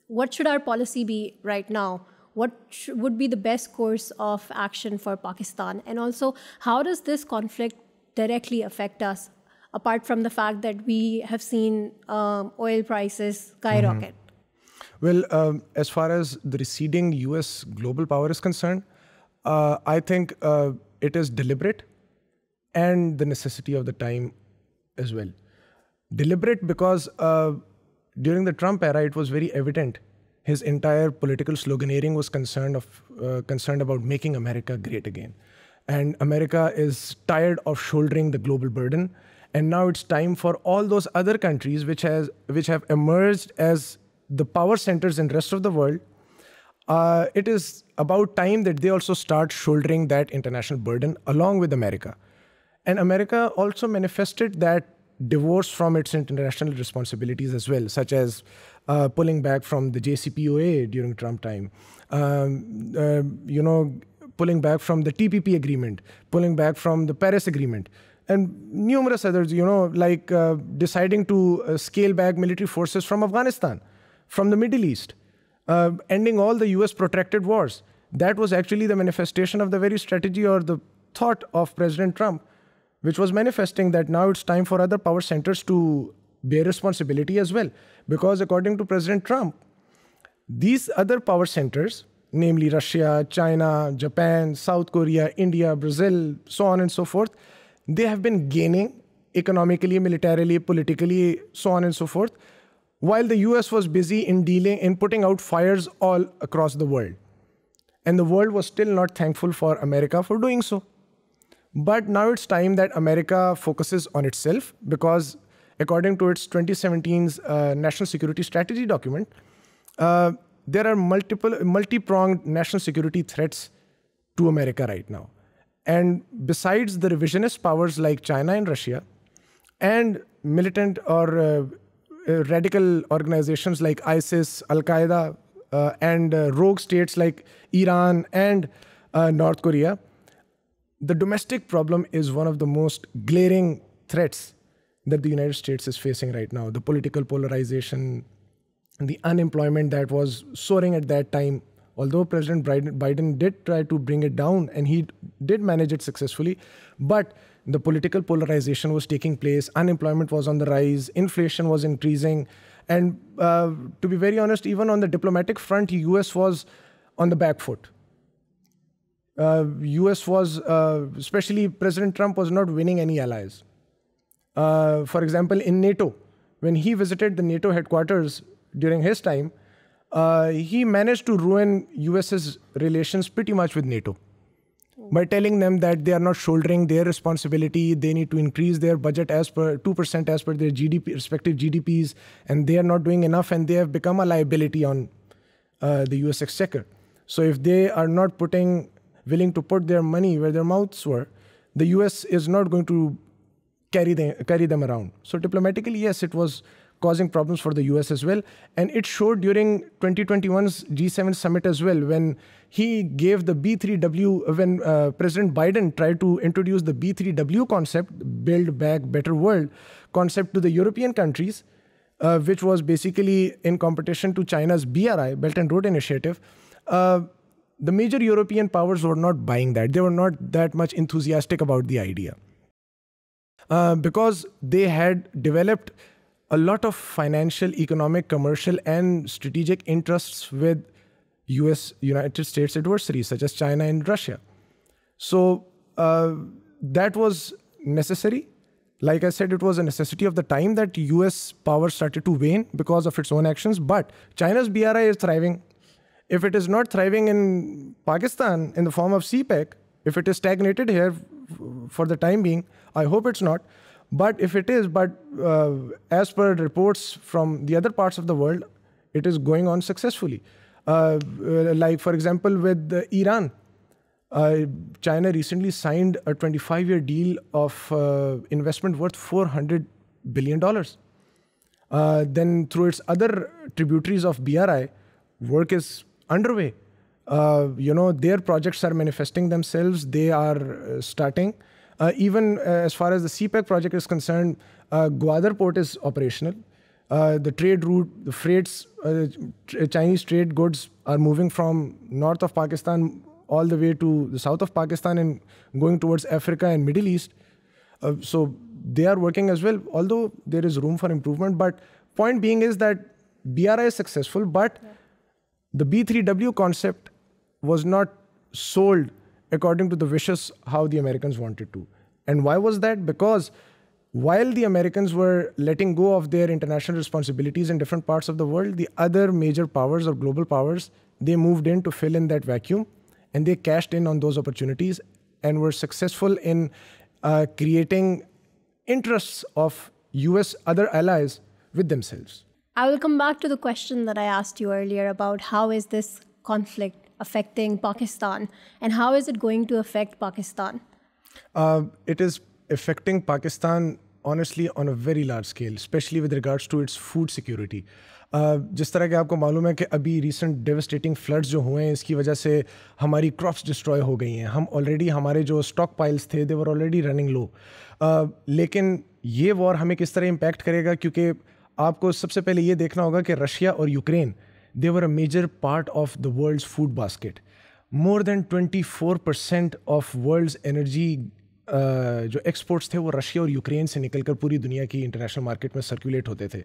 what should our policy be right now? What would be the best course of action for Pakistan? And also, how does this conflict directly affect us, apart from the fact that we have seen oil prices skyrocket? Well, as far as the receding US global power is concerned, I think it is deliberate and the necessity of the time as well. Deliberate because during the Trump era, it was very evident his entire political sloganeering was concerned about making America great again. And America is tired of shouldering the global burden. And now it's time for all those other countries which have emerged as the power centers in the rest of the world. It is about time that they also start shouldering that international burden along with America. And America also manifested that divorce from its international responsibilities as well, such as pulling back from the JCPOA during Trump time, pulling back from the TPP agreement, pulling back from the Paris Agreement, and numerous others, like deciding to scale back military forces from Afghanistan, from the Middle East, ending all the US protracted wars. That was actually the manifestation of the very strategy or the thought of President Trump, which was manifesting that now it's time for other power centers to bear responsibility as well. Because according to President Trump, these other power centers, namely Russia, China, Japan, South Korea, India, Brazil, so on and so forth, they have been gaining economically, militarily, politically, so on and so forth, while the US was busy in putting out fires all across the world. And the world was still not thankful for America for doing so. But now it's time that America focuses on itself, because according to its 2017's National Security Strategy document, there are multi-pronged national security threats to America right now. And besides the revisionist powers like China and Russia, and militant or radical organizations like ISIS, Al-Qaeda, and rogue states like Iran and North Korea, the domestic problem is one of the most glaring threats that the United States is facing right now. The political polarization, the unemployment that was soaring at that time, although President Biden did try to bring it down and he did manage it successfully, but the political polarization was taking place, unemployment was on the rise, inflation was increasing, and to be very honest, even on the diplomatic front, US was on the back foot. US was, especially President Trump, was not winning any allies. For example, in NATO, when he visited the NATO headquarters during his time, he managed to ruin US's relations pretty much with NATO by telling them that they are not shouldering their responsibility, they need to increase their budget as per 2% as per their GDP, respective GDPs, and they are not doing enough, and they have become a liability on the US exchequer. So if they are not willing to put their money where their mouths were, the US is not going to carry them around. So diplomatically, yes, it was causing problems for the US as well. And it showed during 2021's G7 summit as well, when he gave the B3W, when President Biden tried to introduce the B3W concept, Build Back Better World concept to the European countries, which was basically in competition to China's BRI, Belt and Road Initiative. The major European powers were not buying that. They were not that much enthusiastic about the idea. Because they had developed a lot of financial, economic, commercial, and strategic interests with United States adversaries, such as China and Russia. So that was necessary. Like I said, it was a necessity of the time that US power started to wane because of its own actions. But China's BRI is thriving. If it is not thriving in Pakistan in the form of CPEC, if it is stagnated here for the time being, I hope it's not. But if it is, as per reports from the other parts of the world, it is going on successfully. Like, for example, with Iran, China recently signed a 25-year deal of investment worth $400 billion. Then through its other tributaries of BRI, work is underway. Their projects are manifesting themselves. They are starting. Even as far as the CPEC project is concerned, Gwadar port is operational. The trade route, the freights, Chinese trade goods are moving from north of Pakistan all the way to the south of Pakistan and going towards Africa and Middle East. So they are working as well, although there is room for improvement. But point being is that BRI is successful, but the B3W concept was not sold according to the wishes how the Americans wanted to. And why was that? Because while the Americans were letting go of their international responsibilities in different parts of the world, the other major powers or global powers, they moved in to fill in that vacuum, and they cashed in on those opportunities and were successful in creating interests of US other allies with themselves. I will come back to the question that I asked you earlier about how is this conflict affecting Pakistan and how is it going to affect Pakistan? It is affecting Pakistan, honestly, on a very large scale, especially with regards to its food security. जिस तरह के आपको मालूम है कि अभी recent devastating floods जो हुए हैं, इसकी वजह से हमारी crops destroy हो गई हैं. हम already हमारे जो stock piles थे, they were already running low. लेकिन ये war हमें किस तरह impact करेगा, क्योंकि आपको सबसे पहले ये देखना होगा कि रशिया और Ukraine, they were a major part of the world's food basket. More than 24% of world's energy जो एक्सपोर्ट्स थे वो रशिया और यूक्रेन से निकलकर पूरी दुनिया की इंटरनेशनल मार्केट में सर्कुलेट होते थे.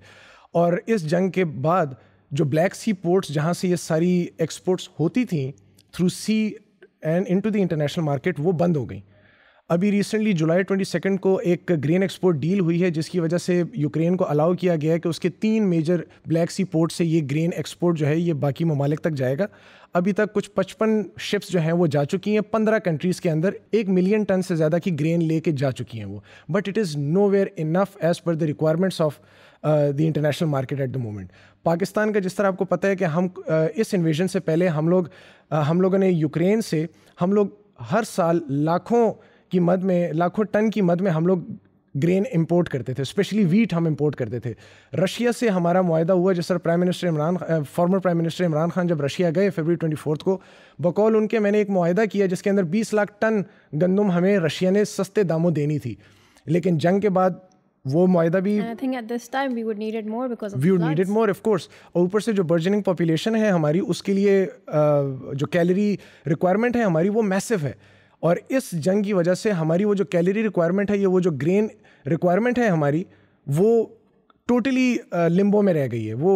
और इस जंग के बाद जो ब्लैक सी पोर्ट्स जहाँ से ये सारी एक्सपोर्ट्स होती थी through sea and into the international market, वो बंद हो गई. अभी रिसेंटली जुलाई 22 को एक ग्रेन एक्सपोर्ट डील हुई है, जिसकी वजह से यूक्रेन को अलाउ किया गया है कि उसके 3 मेजर ब्लैक सी पोर्ट से ये ग्रेन एक्सपोर्ट जो है ये बाकी ममालिक तक जाएगा. अभी तक कुछ 55 शिप्स जो हैं वो जा चुकी हैं 15 कंट्रीज़ के अंदर. 1 मिलियन टन से ज़्यादा की ग्रेन लेके जा चुकी हैं वो. But it is nowhere enough as per the requirements of the international market at the moment. Pakistan का जिस तरह आपको पता है कि हम इस इन्वेजन से पहले हम लोगों ने यूक्रेन से हम लोग हर साल लाखों टन की मद में हम लोग ग्रेन इंपोर्ट करते थे, स्पेशली वीट हम इंपोर्ट करते थे. रशिया से हमारा मुआहदा हुआ जिस तरह former prime minister Imran Khan जब रशिया गए फरवरी 24 को, बकौल उनके मैंने एक मुआहदा किया जिसके अंदर 20 लाख टन गंदम हमें रशिया ने सस्ते दामों देनी थी. लेकिन जंग के बाद वो मुआहदा भी I think at this time we would need it more because of we would need it more, of course. और ऊपर से जो बर्जनिंग पॉपुलेशन है हमारी, उसके लिए जो कैलोरी रिक्वायरमेंट है हमारी वो मैसिव है. और इस जंग की वजह से हमारी वो जो कैलोरी रिक्वायरमेंट है, ये वो जो ग्रेन रिक्वायरमेंट है हमारी, वो टोटली लिम्बो में रह गई है. वो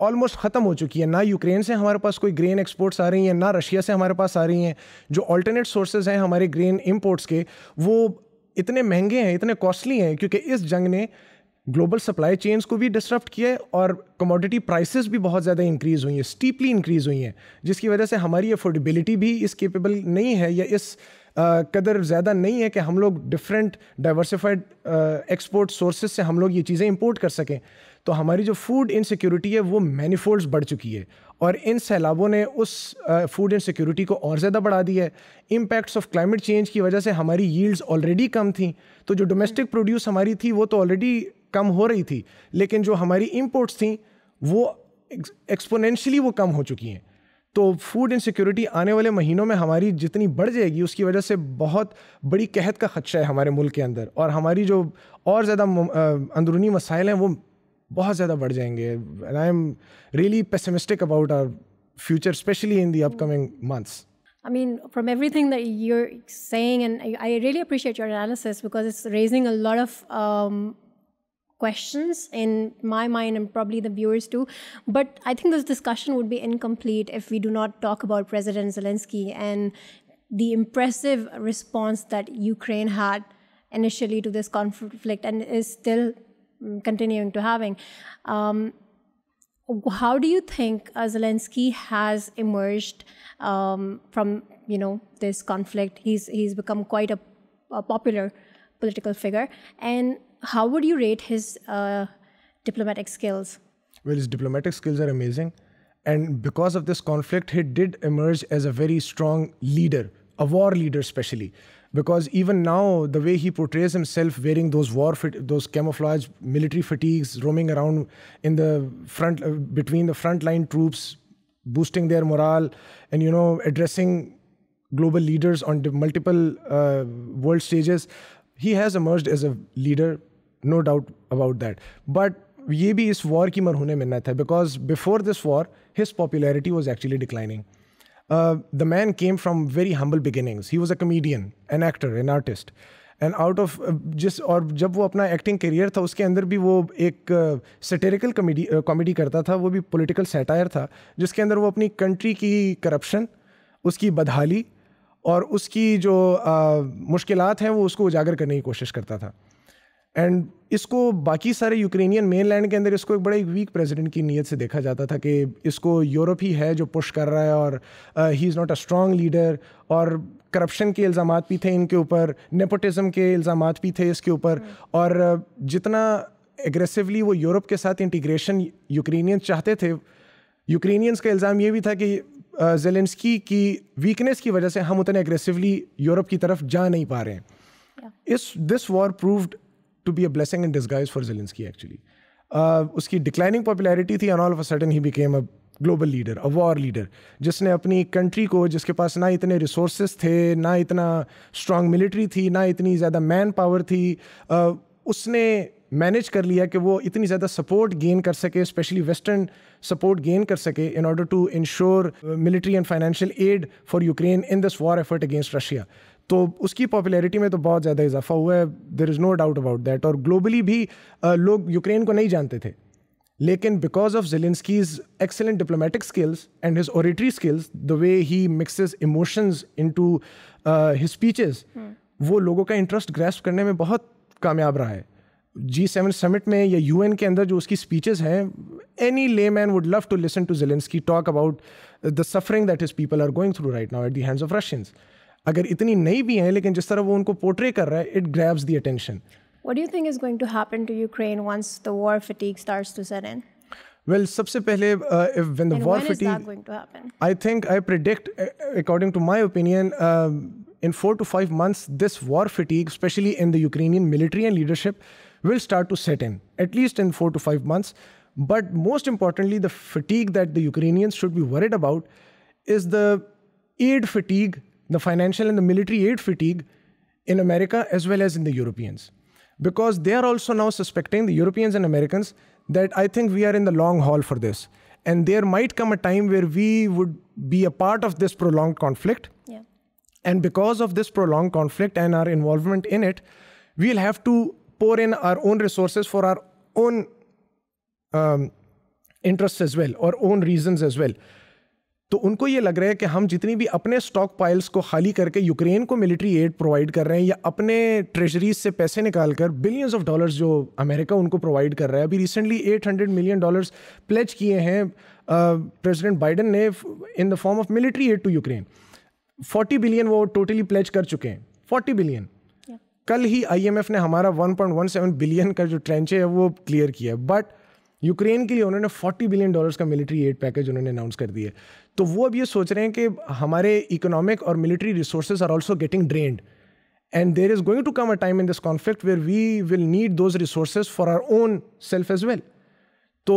ऑलमोस्ट ख़त्म हो चुकी है. ना यूक्रेन से हमारे पास कोई ग्रेन एक्सपोर्ट्स आ रही हैं, ना रशिया से हमारे पास आ रही हैं. जो ऑल्टरनेट सोर्सेज हैं हमारे ग्रेन इंपोर्ट्स के, वो इतने महंगे हैं, इतने कॉस्टली हैं, क्योंकि इस जंग ने ग्लोबल सप्लाई चेन्स को भी डिसरप्ट किया है और कमोडिटी प्राइसेस भी बहुत ज़्यादा इंक्रीज़ हुई हैं, स्टीपली इंक्रीज़ हुई हैं, जिसकी वजह से हमारी अफोर्डेबिलिटी भी इस केपेबल नहीं है या इस कदर ज़्यादा नहीं है कि हम लोग डिफरेंट डाइवर्सिफाइड एक्सपोर्ट सोर्सेज से हम लोग ये चीज़ें इंपोर्ट कर सकें. तो हमारी जो फूड इनसिक्योरिटी है वो मैनीफोल्ड्स बढ़ चुकी है और इन सैलाबों ने उस फूड इनसिक्योरिटी को और ज़्यादा बढ़ा दिया है. इम्पैक्ट्स ऑफ क्लाइमेट चेंज की वजह से हमारी यील्ड्स ऑलरेडी कम थी, तो जो डोमेस्टिक प्रोड्यूस हमारी थी वो तो ऑलरेडी कम हो रही थी, लेकिन जो हमारी इंपोर्ट्स थी वो एक्सपोनेंशियली वो कम हो चुकी हैं. तो फूड इनसिक्योरिटी आने वाले महीनों में हमारी जितनी बढ़ जाएगी, उसकी वजह से बहुत बड़ी कहत का खदशा है हमारे मुल्क के अंदर, और हमारी जो और ज़्यादा अंदरूनी मसाइल हैं वो बहुत ज़्यादा बढ़ जाएंगे. And I am really pessimistic about our future, specially in the upcoming months. I mean, from everything that you're saying, and I really appreciate your analysis because it's raising a lot of questions in my mind and probably the viewers too. But I think this discussion would be incomplete if we do not talk about President Zelenskyy and the impressive response that Ukraine had initially to this conflict and is still continuing to having. How do you think Zelensky has emerged from this conflict? He's become quite a popular political figure, and how would you rate his diplomatic skills? Well, his diplomatic skills are amazing, and because of this conflict, he did emerge as a very strong leader, a war leader especially. Because even now, the way he portrays himself wearing those those camouflage military fatigues, roaming around in the front, between the frontline troops, boosting their morale, and addressing global leaders on the multiple world stages, he has emerged as a leader, no doubt about that. But ये भी इस war की मरहूने मिन्नत है, because before this war, his popularity was actually declining. The man came from very humble beginnings. He was a comedian, an actor, an artist. And out of और जब वो अपना एक्टिंग करियर था, उसके अंदर भी वो एक सैटिरिकल कॉमेडी करता था, वो भी पॉलिटिकल सैटायर था, जिसके अंदर वो अपनी कंट्री की करप्शन, उसकी बदहाली और उसकी जो मुश्किलात हैं वो उसको उजागर करने की कोशिश करता था. एंड इसको बाकी सारे यूक्रेनियन मेनलैंड के अंदर इसको एक बड़ा वीक प्रेसिडेंट की नीयत से देखा जाता था कि इसको यूरोप ही है जो पुश कर रहा है, और he is not a strong leader, और करप्शन के इल्ज़ामात भी थे इनके ऊपर, नेपोटिज़म के इल्ज़ामात भी थे इसके ऊपर, और जितना एग्रेसिवली वो यूरोप के साथ इंटीग्रेशन यूक्रेनियंस चाहते थे, यूक्रेनियंस का इल्ज़ाम ये भी था कि ज़ेलेंस्की की वीकनेस की वजह से हम उतने एग्रेसिवली यूरोप की तरफ जा नहीं पा रहे हैं. This war proved to be a blessing in disguise for Zelensky actually. उसकी declining popularity थी, and all of a sudden he became a global leader, a war leader, जिसने अपनी country को, जिसके पास ना इतने resources थे, ना इतना strong military थी, ना इतनी ज़्यादा man power थी, उसने manage कर लिया कि वो इतनी ज़्यादा support gain कर सके, especially western support gain कर सके in order to ensure military and financial aid for Ukraine in this war effort against Russia. तो उसकी पॉपुलैरिटी में तो बहुत ज़्यादा इजाफा हुआ है, there is no doubt about that. और ग्लोबली भी लोग यूक्रेन को नहीं जानते थे, लेकिन because of Zelensky's excellent diplomatic skills and his oratory skills, the way he mixes emotions into his speeches, वो लोगों का इंटरेस्ट ग्रैस्प करने में बहुत कामयाब रहा है. G7 समिट में या UN के अंदर जो उसकी स्पीचेस हैं, any layman would love to listen to Zelensky talk about the suffering that his people are going through right now at the hands of Russians. अगर इतनी नहीं भी हैं, लेकिन जिस तरह वो उनको पोर्ट्रे कर रहा है, it grabs the attention. What do you think is going to happen to Ukraine once the war fatigue starts to set in? Well, सबसे पहले when the war fatigue, when is that going to happen? I predict, according to my opinion, in 4 to 5 months, this war fatigue, especially in the Ukrainian military and leadership, will start to set in, at least in 4 to 5 months. But most importantly, the fatigue that the Ukrainians should be worried about is the aid fatigue, the financial and the military aid fatigue in America as well as in the Europeans. Because they are also now suspecting, the Europeans and Americans, that I think we are in the long haul for this. And there might come a time where we would be a part of this prolonged conflict. Yeah. And because of this prolonged conflict and our involvement in it, we'll have to pour in our own resources for our own interests as well, or own reasons as well. तो उनको ये लग रहा है कि हम जितनी भी अपने स्टॉक पाइल्स को खाली करके यूक्रेन को मिलिट्री एड प्रोवाइड कर रहे हैं, या अपने ट्रेजरीज से पैसे निकाल कर बिलियंस ऑफ डॉलर्स जो अमेरिका उनको प्रोवाइड कर रहा है. अभी रिसेंटली $800 मिलियन प्लेज किए हैं प्रेसिडेंट बाइडन ने in the form of military aid to Ukraine. 40 billion वो टोटली प्लेज कर चुके हैं. 40 बिलियन. कल ही IMF ने हमारा 1.17 बिलियन का जो ट्रेंच है वो क्लियर किया, बट यूक्रेन के लिए उन्होंने $40 बिलियन का मिलिट्री एड पैकेज उन्होंने अनाउंस कर दिया. तो वो अब ये सोच रहे हैं कि हमारे इकोनॉमिक और military resources are also getting drained, and there is going to come a time in this conflict where we will need those resources for our own self as well. तो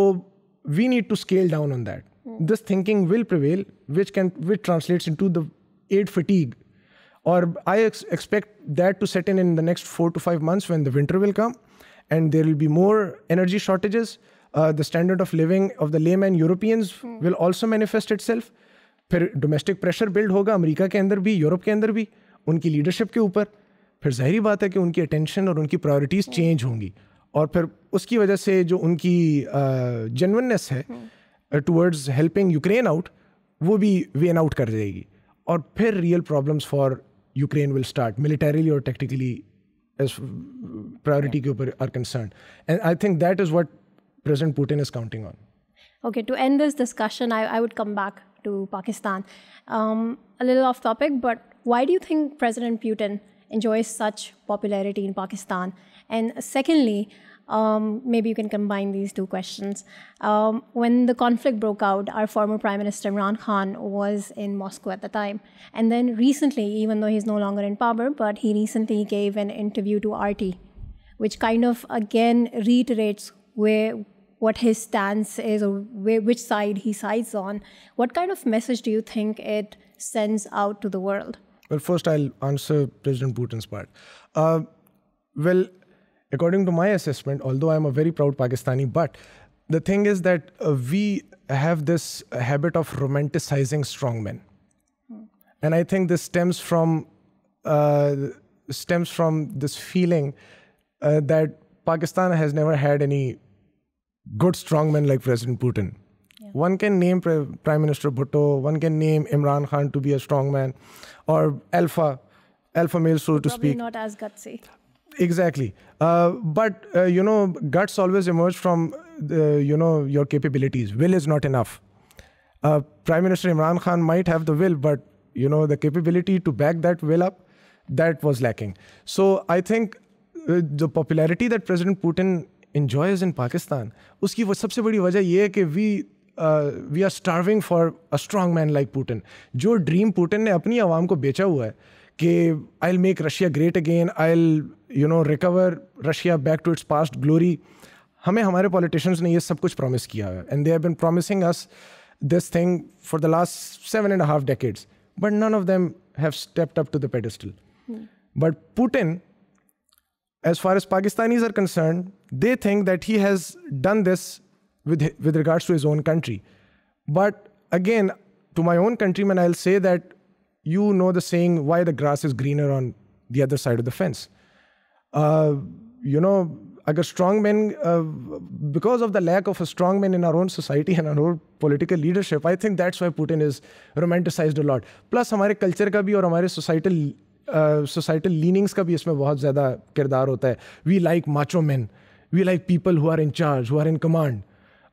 we need to scale down on that. This thinking will prevail which translates into the aid fatigue. Or I expect that to set in the next 4 to 5 months when the winter will come, and there will be more energy shortages. The standard of living of the layman Europeans will also manifest itself. फिर domestic pressure build होगा America के अंदर भी, Europe के अंदर भी, उनकी leadership के ऊपर. फिर जाहिर बात है कि उनकी अटेंशन और उनकी प्रायोरिटीज़ चेंज होंगी, और फिर उसकी वजह से जो उनकी जेन्युइननेस है टुवर्ड्स हेल्पिंग यूक्रेन आउट, वो भी वेन आउट कर जाएगी. और फिर real problems for Ukraine will start militarily और टेक्निकली एज प्रायोरिटी के ऊपर are concern. And I think that is what President Putin is counting on. Okay, to end this discussion, I would come back to Pakistan. A little off topic, but why do you think President Putin enjoys such popularity in Pakistan? And secondly, maybe you can combine these two questions. When the conflict broke out, our former Prime Minister Imran Khan was in Moscow at the time. And then recently, even though he's no longer in power, but he recently gave an interview to RT, which kind of again reiterates what his stance is or which side he sides on. What kind of message do you think it sends out to the world? Well, first I'll answer President Putin's part. Well, according to my assessment, although I'm a very proud Pakistani, but the thing is that we have this habit of romanticizing strongmen. And I think this stems from this feeling that Pakistan has never had any good strongmen like President Putin. Yeah. One can name Prime Minister Bhutto, one can name Imran Khan to be a strongman, or alpha male, so to speak. Probably not as gutsy. Exactly. But guts always emerge from, your capabilities. Will is not enough. Prime Minister Imran Khan might have the will, but, the capability to back that will up, that was lacking. So I think the popularity that President Putin enjoys in Pakistan, uski sabse badi wajah ye hai ki we are starving for a strong man like Putin. Jo dream Putin ne apni awam ko becha hua hai कि I'll make Russia great again, I'll recover Russia back to its past glory. हमें हमारे politicians ने ये सब कुछ promise किया है, and they have been promising us this thing for the last 7.5 decades, but none of them have stepped up to the pedestal. But Putin, as far as Pakistanis are concerned, they think that he has done this with regards to his own country. But again, to my own countrymen, I'll say that you know the saying, why the grass is greener on the other side of the fence. Agar strong men, because of the lack of a strong man in our own society and our own political leadership, I think that's why Putin is romanticized a lot. Plus, हमारे culture का भी और हमारे societal leanings का भी इसमें बहुत ज़्यादा किरदार होता है. We like macho men. We like people who are in charge, who are in command.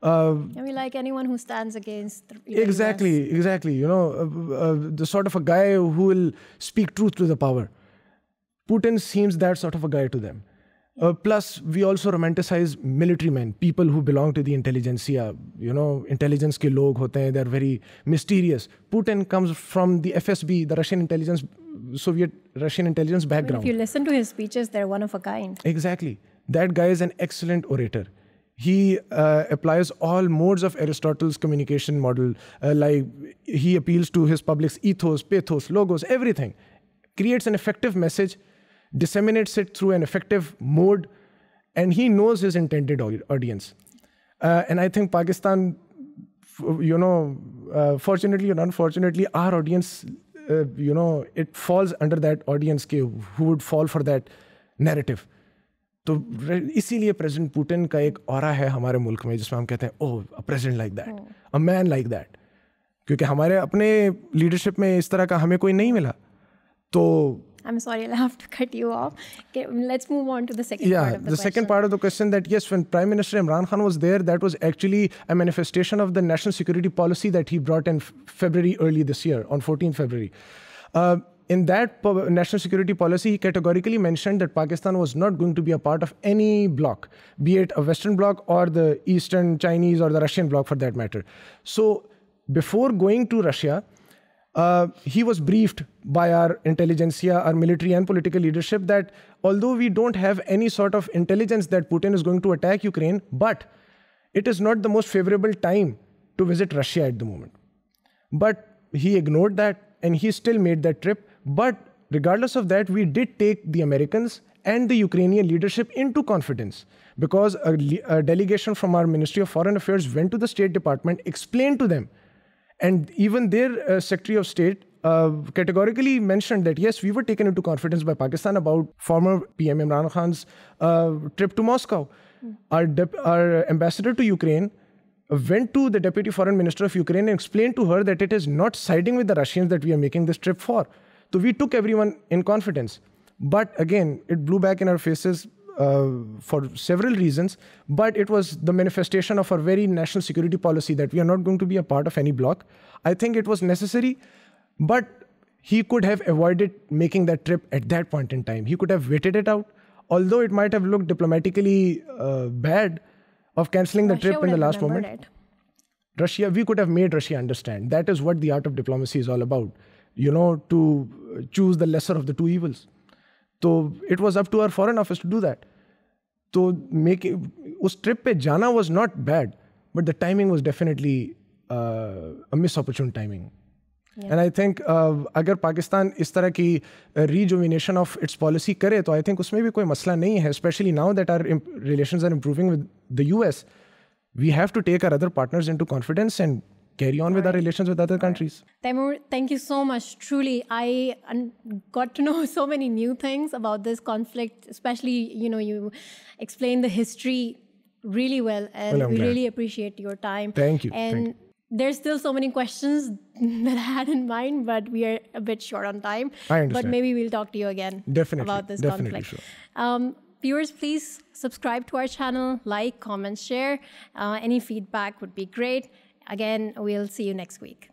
And we like anyone who stands against. Exactly. The sort of a guy who will speak truth to the power. Putin seems that sort of a guy to them. Plus, we also romanticize military men, people who belong to the intelligentsia. Intelligence ke log hote hain, they're very mysterious. Putin comes from the FSB, the Soviet Russian intelligence background. If you listen to his speeches, they're one of a kind. Exactly. That guy is an excellent orator. He applies all modes of Aristotle's communication model. Like he appeals to his public's ethos, pathos, logos, everything. Creates an effective message, disseminates it through an effective mode, and he knows his intended audience. And I think Pakistan, fortunately or unfortunately, our audience, it falls under that audience who would fall for that narrative. तो इसीलिए president Putin का एक aura है हमारे मुल्क में जिसमें हम कहते हैं oh a president like that, a man like that, क्योंकि हमारे अपने लीडरशिप में इस तरह का हमें कोई नहीं मिला. तो I'm sorry, I'll have to cut you off. Okay, let's move on to the second part of the question. The second part of the question, that yes, when Prime Minister Imran Khan was there, that was actually a manifestation of the national security policy that he brought in February early this year, on 14th February. In that national security policy, he categorically mentioned that Pakistan was not going to be a part of any bloc, be it a Western bloc or the Eastern Chinese or the Russian bloc for that matter. So before going to Russia, he was briefed by our intelligentsia, our military and political leadership that although we don't have any sort of intelligence that Putin is going to attack Ukraine, but it is not the most favorable time to visit Russia at the moment. But he ignored that and he still made that trip. But regardless of that, we did take the Americans and the Ukrainian leadership into confidence because a delegation from our Ministry of Foreign Affairs went to the State Department, explained to them, and even their Secretary of State categorically mentioned that, yes, we were taken into confidence by Pakistan about former PM Imran Khan's trip to Moscow. Our ambassador to Ukraine went to the Deputy Foreign Minister of Ukraine and explained to her that it is not siding with the Russians that we are making this trip for. So we took everyone in confidence. But again, it blew back in our faces for several reasons, but it was the manifestation of our very national security policy that we are not going to be a part of any bloc. I think it was necessary, but he could have avoided making that trip at that point in time. He could have waited it out, although it might have looked diplomatically bad of cancelling the trip in the last moment. Russia, we could have made Russia understand. That is what the art of diplomacy is all about, to choose the lesser of the two evils. So it was up to our foreign office to do that. So us trip pe jana was not bad, but the timing was definitely a misopportune timing. Yeah. And I think agar Pakistan is tarah ki rejuvenation of its policy kare, to I think usme bhi koi masla nahi hai, especially now that our relations are improving with the US. We have to take our other partners into confidence and carry on with our relations with other countries. Taimur, thank you so much. Truly, I got to know so many new things about this conflict, especially, you explained the history really well, and we really appreciate your time. Thank you. And there's still so many questions that I had in mind, but we are a bit short on time. I understand. But maybe we'll talk to you again about this conflict. Sure. Viewers, please subscribe to our channel, like, comment, share. Any feedback would be great. Again, we'll see you next week.